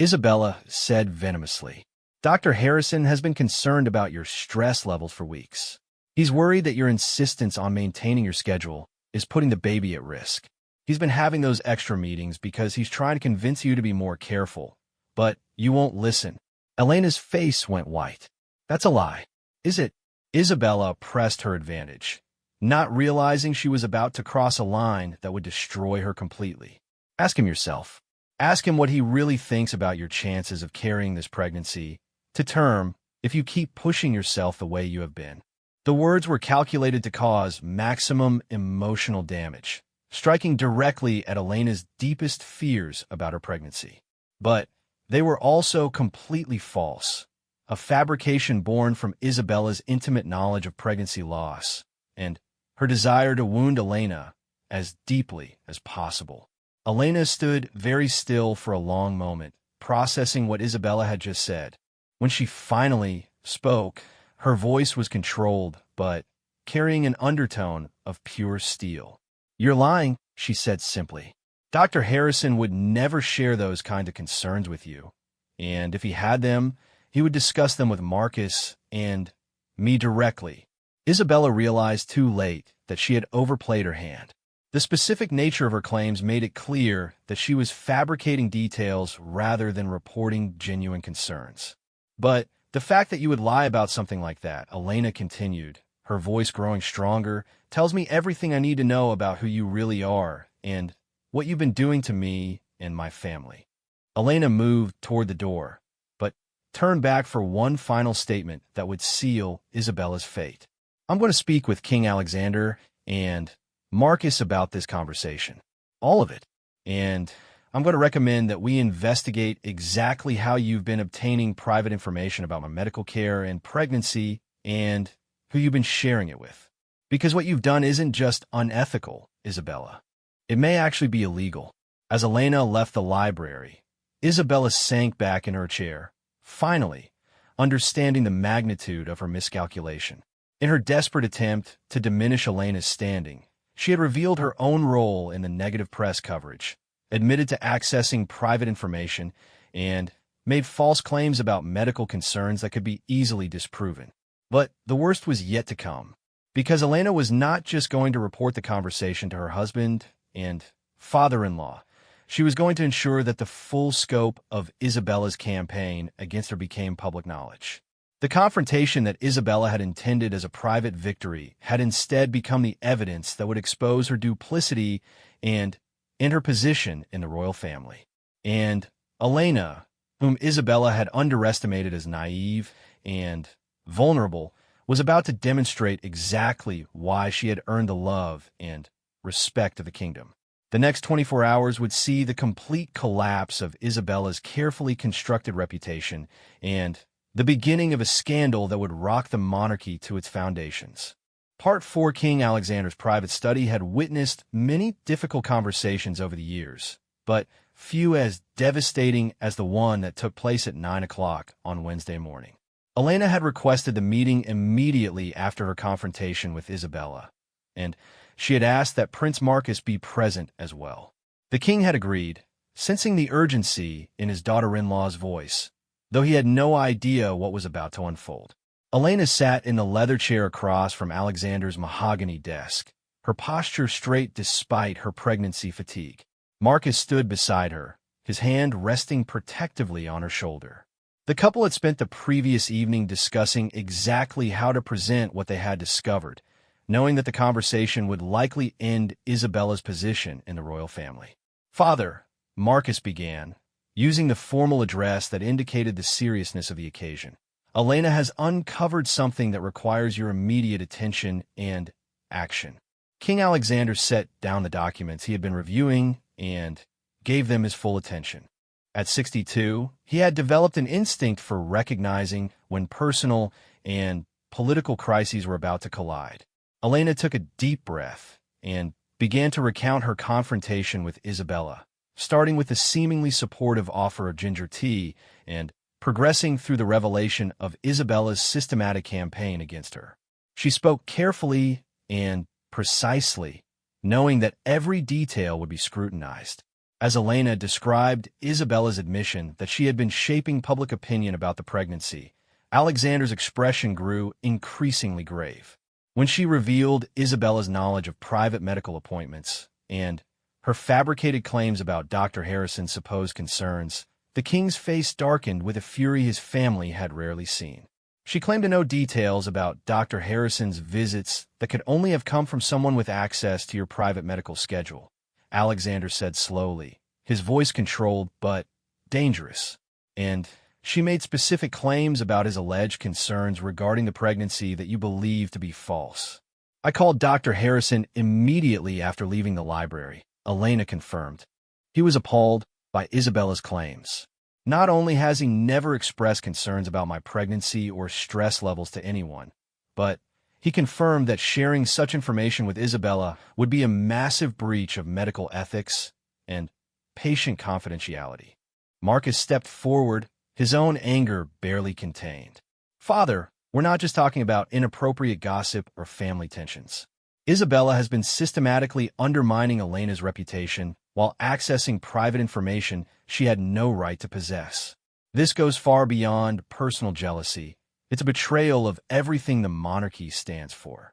Isabella said venomously. Dr. Harrison has been concerned about your stress levels for weeks. He's worried that your insistence on maintaining your schedule is putting the baby at risk. He's been having those extra meetings because he's trying to convince you to be more careful. But you won't listen. Elena's face went white. That's a lie. Is it? Isabella pressed her advantage, not realizing she was about to cross a line that would destroy her completely. Ask him yourself. Ask him what he really thinks about your chances of carrying this pregnancy to term if you keep pushing yourself the way you have been. The words were calculated to cause maximum emotional damage, striking directly at Elena's deepest fears about her pregnancy. But they were also completely false, a fabrication born from Isabella's intimate knowledge of pregnancy loss and her desire to wound Elena as deeply as possible. Elena stood very still for a long moment, processing what Isabella had just said. When she finally spoke, her voice was controlled, but carrying an undertone of pure steel. You're lying, she said simply. Dr. Harrison would never share those kind of concerns with you, and if he had them, he would discuss them with Marcus and me directly. Isabella realized too late that she had overplayed her hand. The specific nature of her claims made it clear that she was fabricating details rather than reporting genuine concerns. But the fact that you would lie about something like that, Elena continued, her voice growing stronger, tells me everything I need to know about who you really are and what you've been doing to me and my family. Elena moved toward the door, but turned back for one final statement that would seal Isabella's fate. I'm going to speak with King Alexander and Marcus about this conversation. All of it. And I'm going to recommend that we investigate exactly how you've been obtaining private information about my medical care and pregnancy and who you've been sharing it with. Because what you've done isn't just unethical, Isabella. It may actually be illegal. As Elena left the library, Isabella sank back in her chair. Finally, understanding the magnitude of her miscalculation. In her desperate attempt to diminish Elena's standing, she had revealed her own role in the negative press coverage, admitted to accessing private information, and made false claims about medical concerns that could be easily disproven. But the worst was yet to come, because Elena was not just going to report the conversation to her husband and father-in-law. She was going to ensure that the full scope of Isabella's campaign against her became public knowledge. The confrontation that Isabella had intended as a private victory had instead become the evidence that would expose her duplicity and her position in the royal family. And Elena, whom Isabella had underestimated as naive and vulnerable, was about to demonstrate exactly why she had earned the love and respect of the kingdom. The next 24 hours would see the complete collapse of Isabella's carefully constructed reputation and the beginning of a scandal that would rock the monarchy to its foundations. Part 4. King Alexander's private study had witnessed many difficult conversations over the years, but few as devastating as the one that took place at 9 o'clock on Wednesday morning. Elena had requested the meeting immediately after her confrontation with Isabella, and she had asked that Prince Marcus be present as well. The king had agreed, sensing the urgency in his daughter-in-law's voice, though he had no idea what was about to unfold. Elena sat in the leather chair across from Alexander's mahogany desk, her posture straight despite her pregnancy fatigue. Marcus stood beside her, his hand resting protectively on her shoulder. The couple had spent the previous evening discussing exactly how to present what they had discovered, knowing that the conversation would likely end Isabella's position in the royal family. "Father," Marcus began, using the formal address that indicated the seriousness of the occasion, "Elena has uncovered something that requires your immediate attention and action." King Alexander set down the documents he had been reviewing and gave them his full attention. At 62, he had developed an instinct for recognizing when personal and political crises were about to collide. Elena took a deep breath and began to recount her confrontation with Isabella, starting with the seemingly supportive offer of ginger tea and progressing through the revelation of Isabella's systematic campaign against her. She spoke carefully and precisely, knowing that every detail would be scrutinized. As Elena described Isabella's admission that she had been shaping public opinion about the pregnancy, Alexander's expression grew increasingly grave. When she revealed Isabella's knowledge of private medical appointments and her fabricated claims about Dr. Harrison's supposed concerns, the king's face darkened with a fury his family had rarely seen. She claimed to know details about Dr. Harrison's visits that could only have come from someone with access to your private medical schedule, Alexander said slowly, his voice controlled but dangerous. And she made specific claims about his alleged concerns regarding the pregnancy that you believe to be false. "I called Dr. Harrison immediately after leaving the library," Elena confirmed. "He was appalled by Isabella's claims. Not only has he never expressed concerns about my pregnancy or stress levels to anyone, but he confirmed that sharing such information with Isabella would be a massive breach of medical ethics and patient confidentiality." Marcus stepped forward, his own anger barely contained. "Father, we're not just talking about inappropriate gossip or family tensions. Isabella has been systematically undermining Elena's reputation while accessing private information she had no right to possess. This goes far beyond personal jealousy. It's a betrayal of everything the monarchy stands for."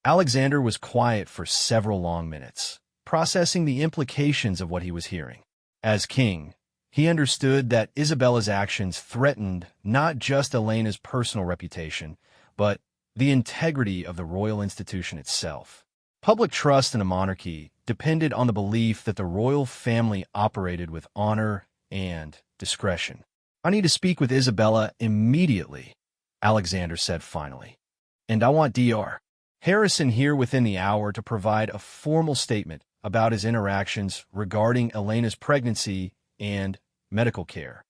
Alexander was quiet for several long minutes, processing the implications of what he was hearing. As king, he understood that Isabella's actions threatened not just Elena's personal reputation, but the integrity of the royal institution itself. Public trust in a monarchy depended on the belief that the royal family operated with honor and discretion. "I need to speak with Isabella immediately," Alexander said finally. "And I want Dr. Harrison here within the hour to provide a formal statement about his interactions regarding Elena's pregnancy and medical care."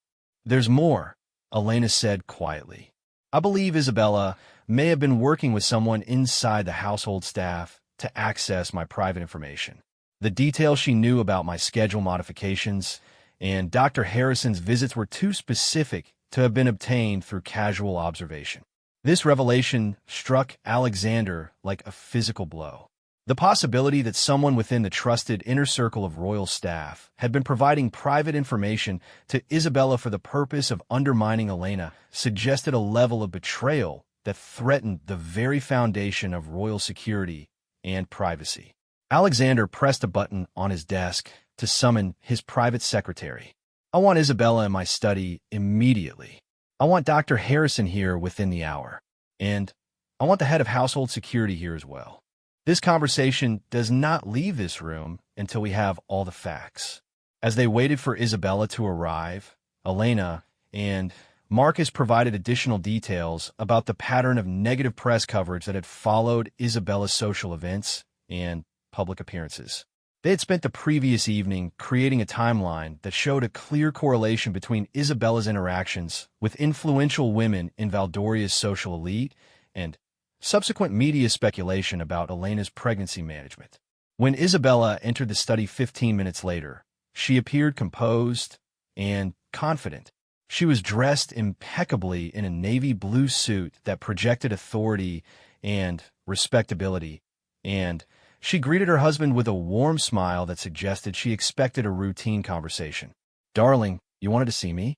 "There's more," Elena said quietly. "I believe Isabella may have been working with someone inside the household staff to access my private information. The details she knew about my schedule modifications and Dr. Harrison's visits were too specific to have been obtained through casual observation. This revelation struck Alexander like a physical blow. The possibility that someone within the trusted inner circle of royal staff had been providing private information to Isabella for the purpose of undermining Elena suggested a level of betrayal that threatened the very foundation of royal security and privacy. Alexander pressed a button on his desk to summon his private secretary. "I want Isabella in my study immediately. I want Dr. Harrison here within the hour. And I want the head of household security here as well. This conversation does not leave this room until we have all the facts." As they waited for Isabella to arrive, Elena and Marcus provided additional details about the pattern of negative press coverage that had followed Isabella's social events and public appearances. They had spent the previous evening creating a timeline that showed a clear correlation between Isabella's interactions with influential women in Valdoria's social elite and subsequent media speculation about Elena's pregnancy management. When Isabella entered the study 15 minutes later, she appeared composed and confident. She was dressed impeccably in a navy blue suit that projected authority and respectability, and she greeted her husband with a warm smile that suggested she expected a routine conversation. "Darling, you wanted to see me?"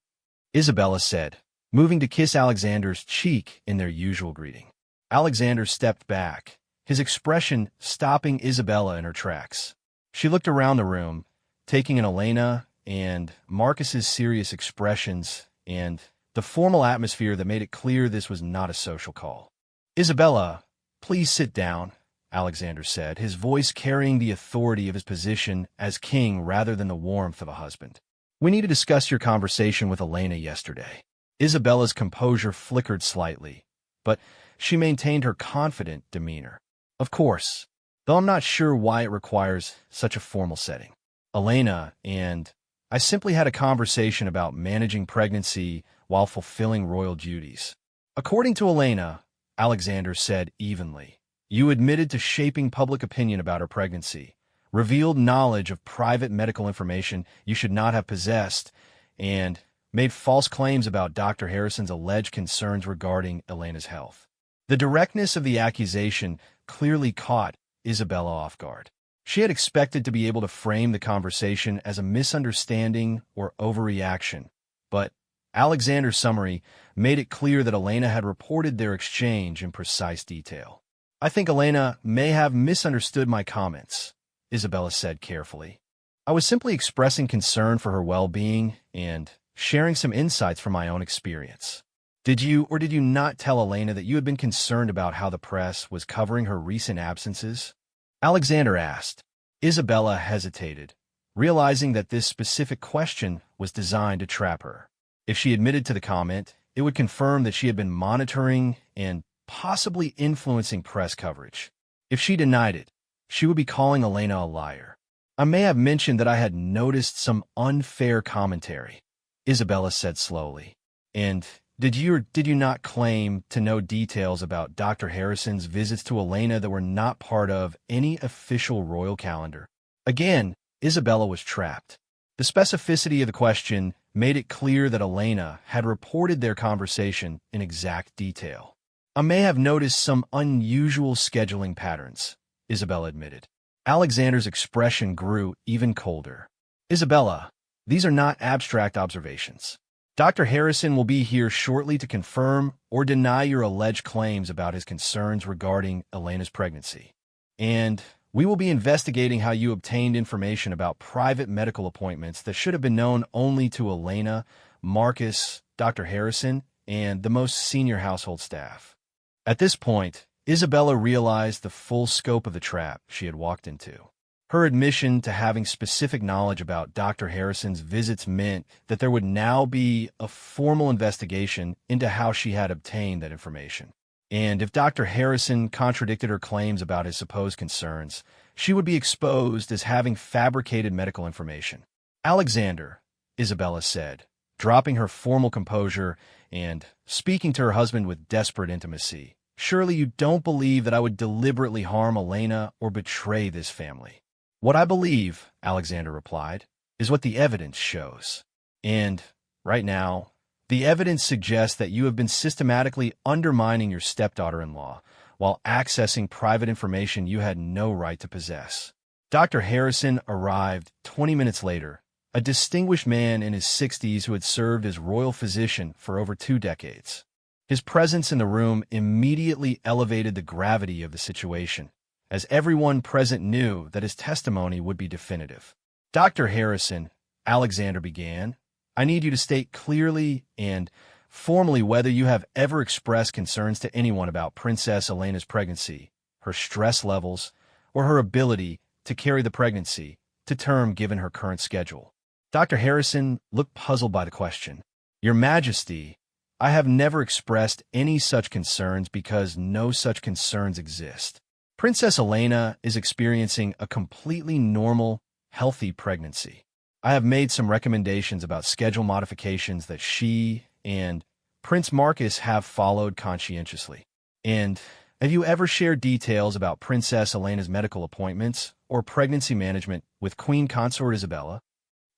Isabella said, moving to kiss Alexander's cheek in their usual greeting. Alexander stepped back, his expression stopping Isabella in her tracks. She looked around the room, taking in Elena and Marcus's serious expressions and the formal atmosphere that made it clear this was not a social call. "Isabella, please sit down," Alexander said, his voice carrying the authority of his position as king rather than the warmth of a husband. "We need to discuss your conversation with Elena yesterday." Isabella's composure flickered slightly, but she maintained her confident demeanor. "Of course, though I'm not sure why it requires such a formal setting. Elena and I simply had a conversation about managing pregnancy while fulfilling royal duties." "According to Elena," Alexander said evenly, "you admitted to shaping public opinion about her pregnancy, revealed knowledge of private medical information you should not have possessed, and made false claims about Dr. Harrison's alleged concerns regarding Elena's health." The directness of the accusation clearly caught Isabella off guard. She had expected to be able to frame the conversation as a misunderstanding or overreaction, but Alexander's summary made it clear that Elena had reported their exchange in precise detail. "I think Elena may have misunderstood my comments," Isabella said carefully. "I was simply expressing concern for her well-being and sharing some insights from my own experience." "Did you or did you not tell Elena that you had been concerned about how the press was covering her recent absences?" Alexander asked. Isabella hesitated, realizing that this specific question was designed to trap her. If she admitted to the comment, it would confirm that she had been monitoring and possibly influencing press coverage. If she denied it, she would be calling Elena a liar. "I may have mentioned that I had noticed some unfair commentary," Isabella said slowly. "And did you or did you not claim to know details about Dr. Harrison's visits to Elena that were not part of any official royal calendar?" Again, Isabella was trapped. The specificity of the question made it clear that Elena had reported their conversation in exact detail. "I may have noticed some unusual scheduling patterns," Isabella admitted. Alexander's expression grew even colder. "Isabella, these are not abstract observations. Dr. Harrison will be here shortly to confirm or deny your alleged claims about his concerns regarding Elena's pregnancy. And we will be investigating how you obtained information about private medical appointments that should have been known only to Elena, Marcus, Dr. Harrison, and the most senior household staff." At this point, Isabella realized the full scope of the trap she had walked into. Her admission to having specific knowledge about Dr. Harrison's visits meant that there would now be a formal investigation into how she had obtained that information. And if Dr. Harrison contradicted her claims about his supposed concerns, she would be exposed as having fabricated medical information. "Alexander," Isabella said, dropping her formal composure and speaking to her husband with desperate intimacy, "surely you don't believe that I would deliberately harm Elena or betray this family?" "What I believe," Alexander replied, "is what the evidence shows. And right now, The evidence suggests that you have been systematically undermining your stepdaughter-in-law while accessing private information you had no right to possess. Dr. Harrison arrived 20 minutes later, a distinguished man in his 60s who had served as royal physician for over 2 decades. His presence in the room immediately elevated the gravity of the situation, as everyone present knew that his testimony would be definitive. Dr. Harrison, Alexander began, I need you to state clearly and formally whether you have ever expressed concerns to anyone about Princess Elena's pregnancy, her stress levels, or her ability to carry the pregnancy to term given her current schedule. Dr. Harrison looked puzzled by the question. Your Majesty, I have never expressed any such concerns because no such concerns exist. Princess Elena is experiencing a completely normal, healthy pregnancy. I have made some recommendations about schedule modifications that she and Prince Marcus have followed conscientiously. And have you ever shared details about Princess Elena's medical appointments or pregnancy management with Queen Consort Isabella?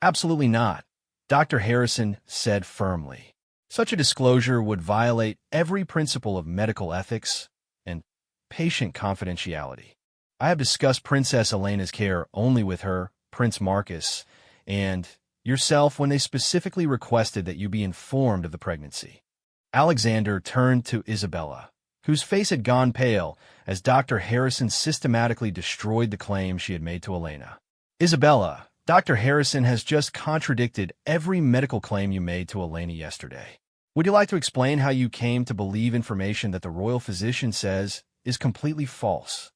Absolutely not, Dr. Harrison said firmly. Such a disclosure would violate every principle of medical ethics and patient confidentiality. I have discussed Princess Elena's care only with her, Prince Marcus, and yourself when they specifically requested that you be informed of the pregnancy. Alexander turned to Isabella, whose face had gone pale as Dr. Harrison systematically destroyed the claim she had made to Elena. Isabella, Dr. Harrison has just contradicted every medical claim you made to Elena yesterday. Would you like to explain how you came to believe information that the royal physician says is completely false?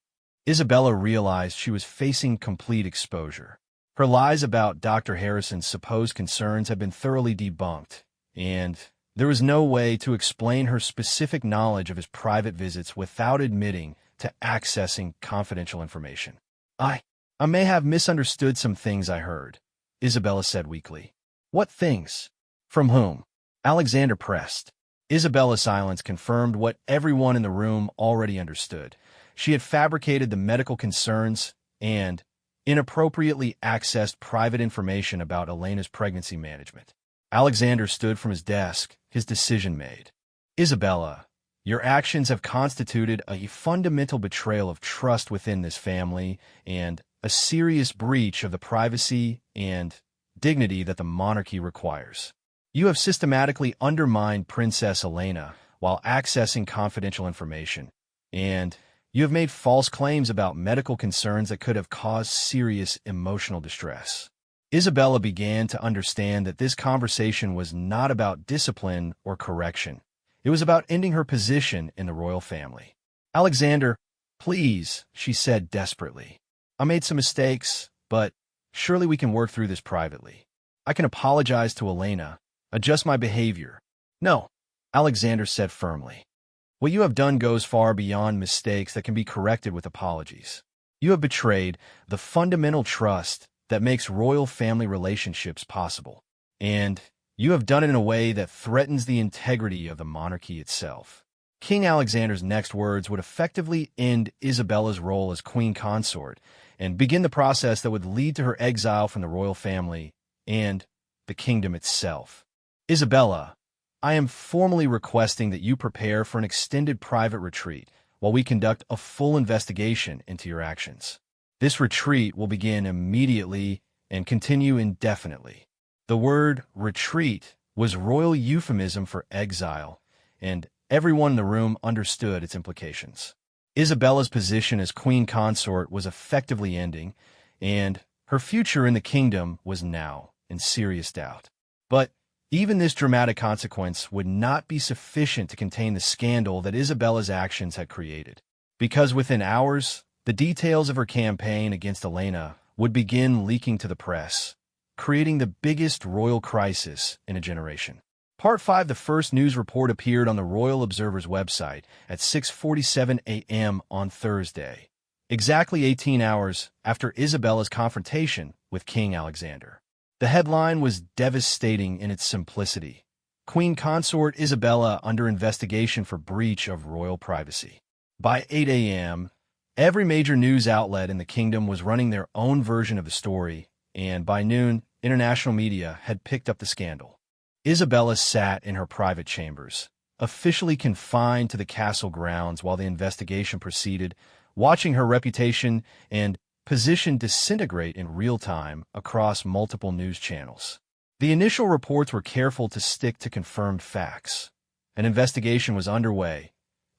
Isabella realized she was facing complete exposure. Her lies about Dr. Harrison's supposed concerns had been thoroughly debunked, and there was no way to explain her specific knowledge of his private visits without admitting to accessing confidential information. I may have misunderstood some things I heard, Isabella said weakly. What things? From whom? Alexander pressed. Isabella's silence confirmed what everyone in the room already understood. She had fabricated the medical concerns and inappropriately accessed private information about Elena's pregnancy management. Alexander stood from his desk, his decision made. Isabella, your actions have constituted a fundamental betrayal of trust within this family and a serious breach of the privacy and dignity that the monarchy requires. You have systematically undermined Princess Elena while accessing confidential information, and you have made false claims about medical concerns that could have caused serious emotional distress. Isabella began to understand that this conversation was not about discipline or correction. It was about ending her position in the royal family. Alexander, please, she said desperately. I made some mistakes, but surely we can work through this privately. I can apologize to Elena, adjust my behavior. No, Alexander said firmly. What you have done goes far beyond mistakes that can be corrected with apologies. You have betrayed the fundamental trust that makes royal family relationships possible, and you have done it in a way that threatens the integrity of the monarchy itself. King Alexander's next words would effectively end Isabella's role as queen consort and begin the process that would lead to her exile from the royal family and the kingdom itself. Isabella, I am formally requesting that you prepare for an extended private retreat while we conduct a full investigation into your actions. This retreat will begin immediately and continue indefinitely. The word retreat was royal euphemism for exile, and everyone in the room understood its implications. Isabella's position as queen consort was effectively ending, and her future in the kingdom was now in serious doubt. But even this dramatic consequence would not be sufficient to contain the scandal that Isabella's actions had created, because within hours, the details of her campaign against Elena would begin leaking to the press, creating the biggest royal crisis in a generation. Part 5, the first news report appeared on the Royal Observer's website at 6:47 a.m. on Thursday, exactly 18 hours after Isabella's confrontation with King Alexander. The headline was devastating in its simplicity. Queen Consort Isabella under investigation for breach of royal privacy. By 8 a.m., every major news outlet in the kingdom was running their own version of the story, and by noon, international media had picked up the scandal. Isabella sat in her private chambers, officially confined to the castle grounds while the investigation proceeded, watching her reputation and position disintegrate in real time across multiple news channels. The initial reports were careful to stick to confirmed facts. An investigation was underway.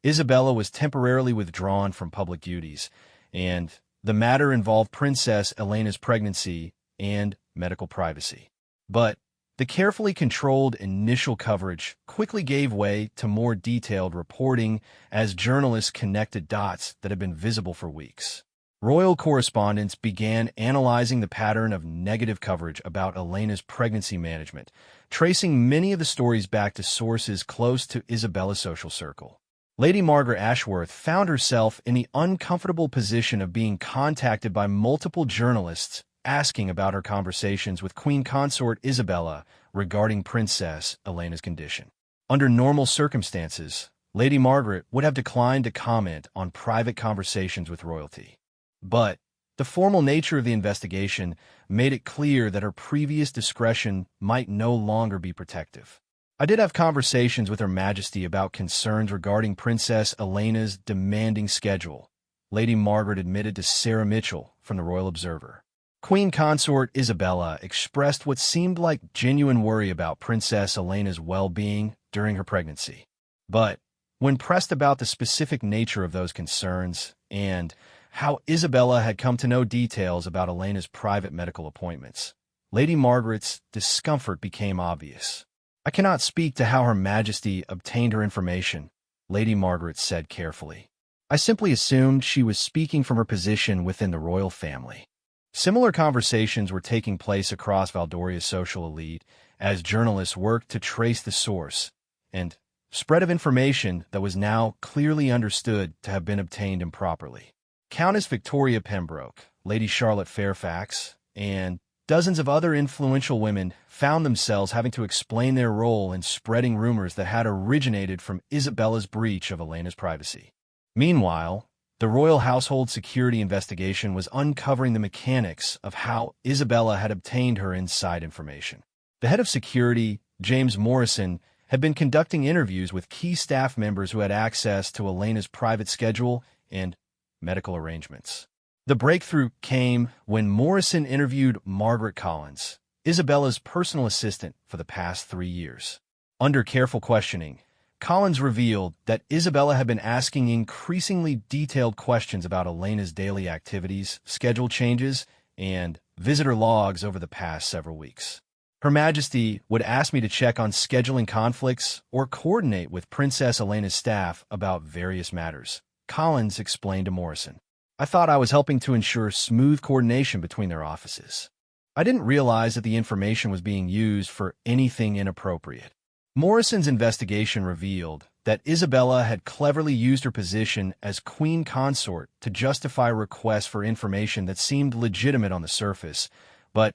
Isabella was temporarily withdrawn from public duties, and the matter involved Princess Elena's pregnancy and medical privacy. But the carefully controlled initial coverage quickly gave way to more detailed reporting as journalists connected dots that had been visible for weeks. Royal correspondents began analyzing the pattern of negative coverage about Elena's pregnancy management, tracing many of the stories back to sources close to Isabella's social circle. Lady Margaret Ashworth found herself in the uncomfortable position of being contacted by multiple journalists asking about her conversations with Queen Consort Isabella regarding Princess Elena's condition. Under normal circumstances, Lady Margaret would have declined to comment on private conversations with royalty. But the formal nature of the investigation made it clear that her previous discretion might no longer be protective. I did have conversations with Her Majesty about concerns regarding Princess Elena's demanding schedule, Lady Margaret admitted to Sarah Mitchell from the Royal Observer. Queen Consort Isabella expressed what seemed like genuine worry about Princess Elena's well-being during her pregnancy. But when pressed about the specific nature of those concerns and how Isabella had come to know details about Elena's private medical appointments, Lady Margaret's discomfort became obvious. "I cannot speak to how Her Majesty obtained her information," Lady Margaret said carefully. "I simply assumed she was speaking from her position within the royal family." Similar conversations were taking place across Valdoria's social elite as journalists worked to trace the source and spread of information that was now clearly understood to have been obtained improperly. Countess Victoria Pembroke, Lady Charlotte Fairfax, and dozens of other influential women found themselves having to explain their role in spreading rumors that had originated from Isabella's breach of Elena's privacy. Meanwhile, the royal household security investigation was uncovering the mechanics of how Isabella had obtained her inside information. The head of security, James Morrison, had been conducting interviews with key staff members who had access to Elena's private schedule and medical arrangements. The breakthrough came when Morrison interviewed Margaret Collins, Isabella's personal assistant for the past 3 years. Under careful questioning, Collins revealed that Isabella had been asking increasingly detailed questions about Elena's daily activities, schedule changes, and visitor logs over the past several weeks. Her Majesty would ask me to check on scheduling conflicts or coordinate with Princess Elena's staff about various matters, Collins explained to Morrison. "I thought I was helping to ensure smooth coordination between their offices. I didn't realize that the information was being used for anything inappropriate." Morrison's investigation revealed that Isabella had cleverly used her position as queen consort to justify requests for information that seemed legitimate on the surface, but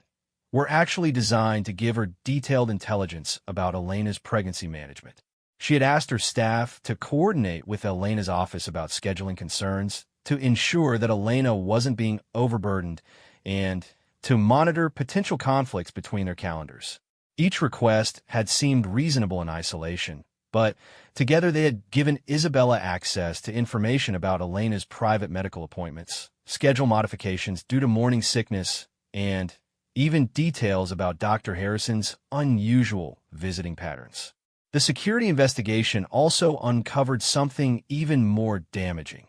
were actually designed to give her detailed intelligence about Elena's pregnancy management. She had asked her staff to coordinate with Elena's office about scheduling concerns, to ensure that Elena wasn't being overburdened, and to monitor potential conflicts between their calendars. Each request had seemed reasonable in isolation, but together they had given Isabella access to information about Elena's private medical appointments, schedule modifications due to morning sickness, and even details about Dr. Harrison's unusual visiting patterns. The security investigation also uncovered something even more damaging.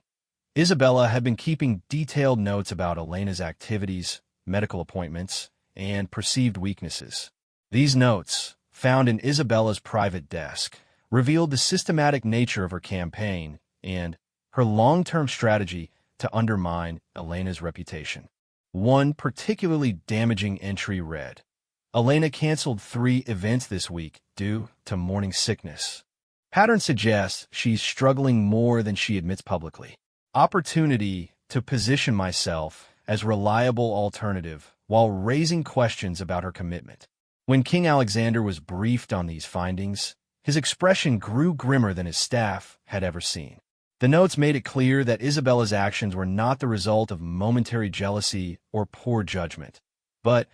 Isabella had been keeping detailed notes about Elena's activities, medical appointments, and perceived weaknesses. These notes, found in Isabella's private desk, revealed the systematic nature of her campaign and her long-term strategy to undermine Elena's reputation. One particularly damaging entry read, "Elena canceled 3 events this week due to morning sickness. Pattern suggests she's struggling more than she admits publicly. Opportunity to position myself as reliable alternative while raising questions about her commitment." When King Alexander was briefed on these findings, his expression grew grimmer than his staff had ever seen. The notes made it clear that Isabella's actions were not the result of momentary jealousy or poor judgment, but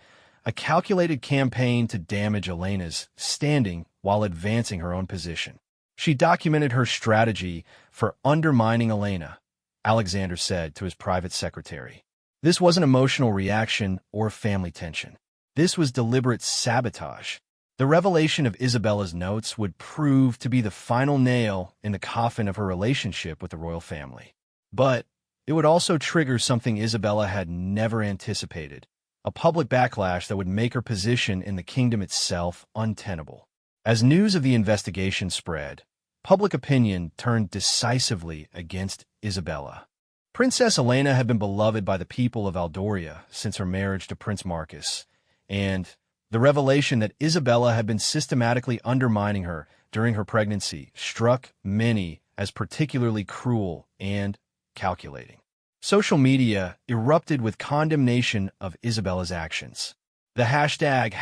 a calculated campaign to damage Elena's standing while advancing her own position. She documented her strategy for undermining Elena, Alexander said to his private secretary. This wasn't emotional reaction or family tension. This was deliberate sabotage. The revelation of Isabella's notes would prove to be the final nail in the coffin of her relationship with the royal family. But it would also trigger something Isabella had never anticipated, a public backlash that would make her position in the kingdom itself untenable. As news of the investigation spread, public opinion turned decisively against Isabella. Princess Elena had been beloved by the people of Aldoria since her marriage to Prince Marcus, and the revelation that Isabella had been systematically undermining her during her pregnancy struck many as particularly cruel and calculating. Social media erupted with condemnation of Isabella's actions. The hashtag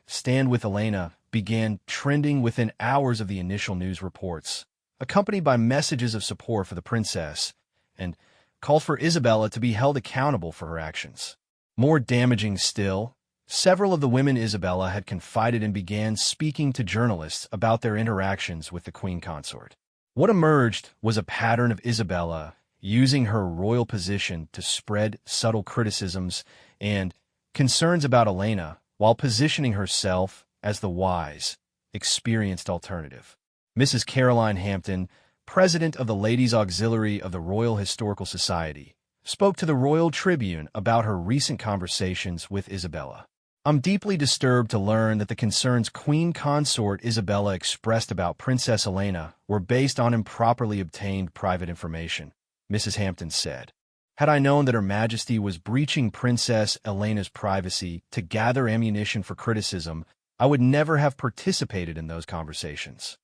#StandWithElena began trending within hours of the initial news reports, accompanied by messages of support for the princess, and called for Isabella to be held accountable for her actions. More damaging still, several of the women Isabella had confided in began speaking to journalists about their interactions with the queen consort. What emerged was a pattern of Isabella using her royal position to spread subtle criticisms and concerns about Elena while positioning herself as the wise, experienced alternative. Mrs. Caroline Hampton, president of the Ladies' Auxiliary of the Royal Historical Society, spoke to the Royal Tribune about her recent conversations with Isabella. I'm deeply disturbed to learn that the concerns Queen Consort Isabella expressed about Princess Elena were based on improperly obtained private information, Mrs. Hampton said. Had I known that Her Majesty was breaching Princess Elena's privacy to gather ammunition for criticism, I would never have participated in those conversations.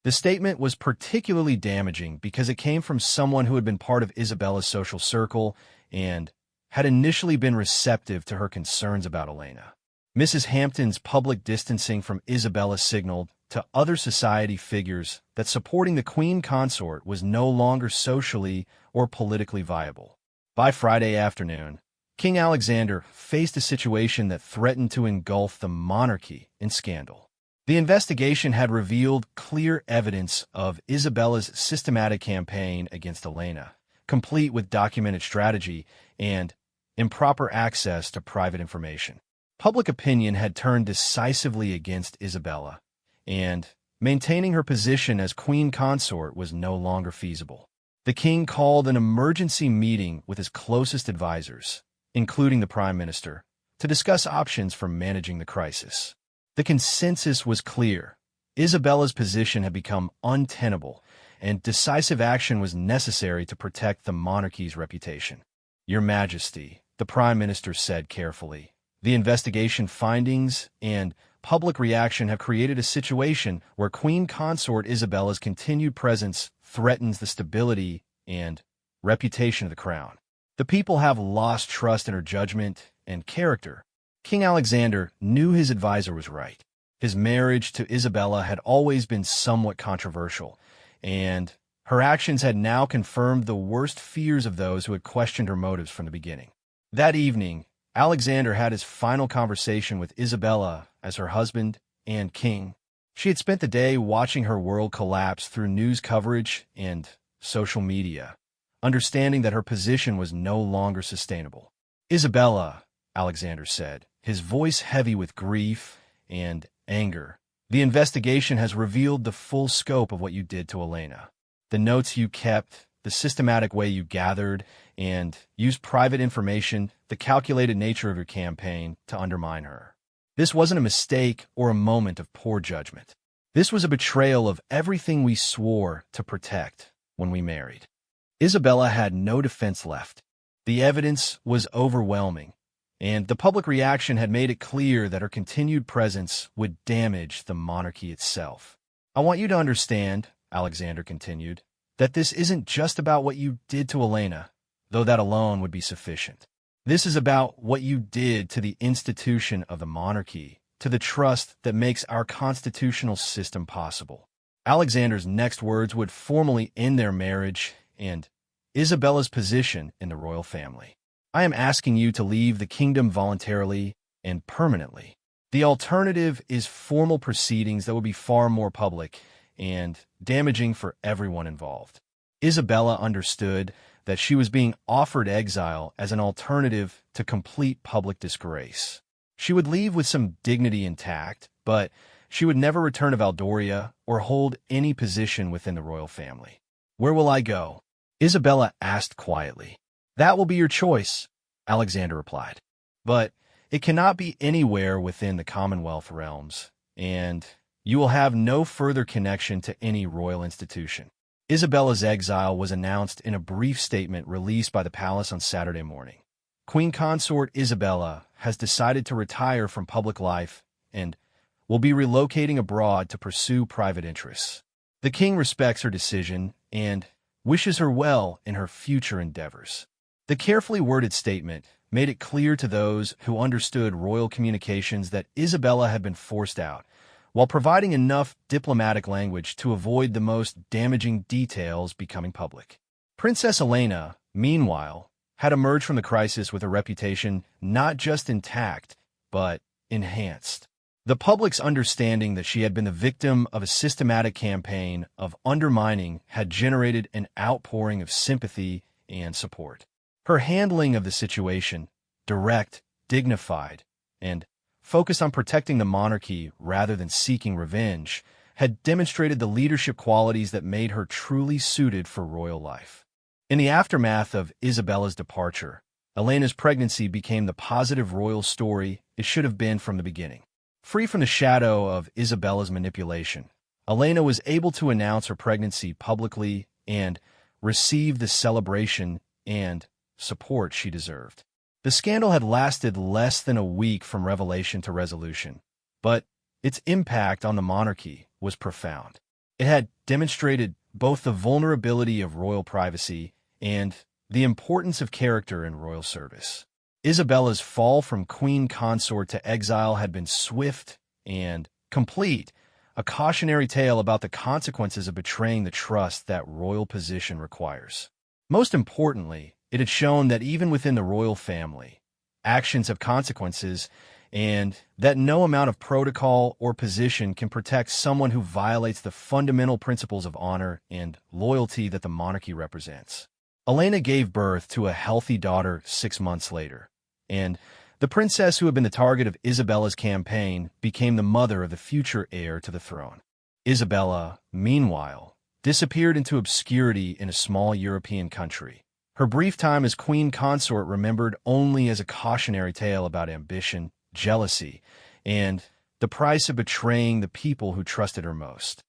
The statement was particularly damaging because it came from someone who had been part of Isabella's social circle and had initially been receptive to her concerns about Elena. Mrs. Hampton's public distancing from Isabella signaled to other society figures that supporting the Queen Consort was no longer socially or politically viable. By Friday afternoon, King Alexander faced a situation that threatened to engulf the monarchy in scandal. The investigation had revealed clear evidence of Isabella's systematic campaign against Elena, complete with documented strategy and improper access to private information. Public opinion had turned decisively against Isabella, and maintaining her position as queen consort was no longer feasible. The king called an emergency meeting with his closest advisors, including the prime minister, to discuss options for managing the crisis. The consensus was clear. Isabella's position had become untenable, and decisive action was necessary to protect the monarchy's reputation. Your Majesty, the prime minister said carefully, the investigation findings and public reaction have created a situation where Queen Consort Isabella's continued presence threatens the stability and reputation of the crown. The people have lost trust in her judgment and character. King Alexander knew his advisor was right. His marriage to Isabella had always been somewhat controversial, and her actions had now confirmed the worst fears of those who had questioned her motives from the beginning. That evening, Alexander had his final conversation with Isabella as her husband and king. She had spent the day watching her world collapse through news coverage and social media, understanding that her position was no longer sustainable. Isabella, Alexander said, his voice heavy with grief and anger, the investigation has revealed the full scope of what you did to Elena. The notes you kept, the systematic way you gathered and used private information, the calculated nature of your campaign to undermine her. This wasn't a mistake or a moment of poor judgment. This was a betrayal of everything we swore to protect when we married. Isabella had no defense left. The evidence was overwhelming, and the public reaction had made it clear that her continued presence would damage the monarchy itself. I want you to understand, Alexander continued, that this isn't just about what you did to Elena, though that alone would be sufficient. This is about what you did to the institution of the monarchy, to the trust that makes our constitutional system possible. Alexander's next words would formally end their marriage and Isabella's position in the royal family. I am asking you to leave the kingdom voluntarily and permanently. The alternative is formal proceedings that would be far more public and damaging for everyone involved. Isabella understood that she was being offered exile as an alternative to complete public disgrace. She would leave with some dignity intact, but she would never return to Valdoria or hold any position within the royal family. "Where will I go?" Isabella asked quietly. "That will be your choice," Alexander replied. "But it cannot be anywhere within the Commonwealth realms, and you will have no further connection to any royal institution." Isabella's exile was announced in a brief statement released by the palace on Saturday morning. Queen Consort Isabella has decided to retire from public life and will be relocating abroad to pursue private interests. The king respects her decision and wishes her well in her future endeavors. The carefully worded statement made it clear to those who understood royal communications that Isabella had been forced out, while providing enough diplomatic language to avoid the most damaging details becoming public. Princess Elena, meanwhile, had emerged from the crisis with a reputation not just intact, but enhanced. The public's understanding that she had been the victim of a systematic campaign of undermining had generated an outpouring of sympathy and support. Her handling of the situation, direct, dignified, and focused on protecting the monarchy rather than seeking revenge, had demonstrated the leadership qualities that made her truly suited for royal life. In the aftermath of Isabella's departure, Elena's pregnancy became the positive royal story it should have been from the beginning. Free from the shadow of Isabella's manipulation, Elena was able to announce her pregnancy publicly and receive the celebration and support she deserved. The scandal had lasted less than a week from revelation to resolution, but its impact on the monarchy was profound. It had demonstrated both the vulnerability of royal privacy and the importance of character in royal service. Isabella's fall from queen consort to exile had been swift and complete, a cautionary tale about the consequences of betraying the trust that royal position requires. Most importantly, it had shown that even within the royal family, actions have consequences, and that no amount of protocol or position can protect someone who violates the fundamental principles of honor and loyalty that the monarchy represents. Elena gave birth to a healthy daughter 6 months later, and the princess who had been the target of Isabella's campaign became the mother of the future heir to the throne. Isabella, meanwhile, disappeared into obscurity in a small European country. Her brief time as queen consort remembered only as a cautionary tale about ambition, jealousy, and the price of betraying the people who trusted her most.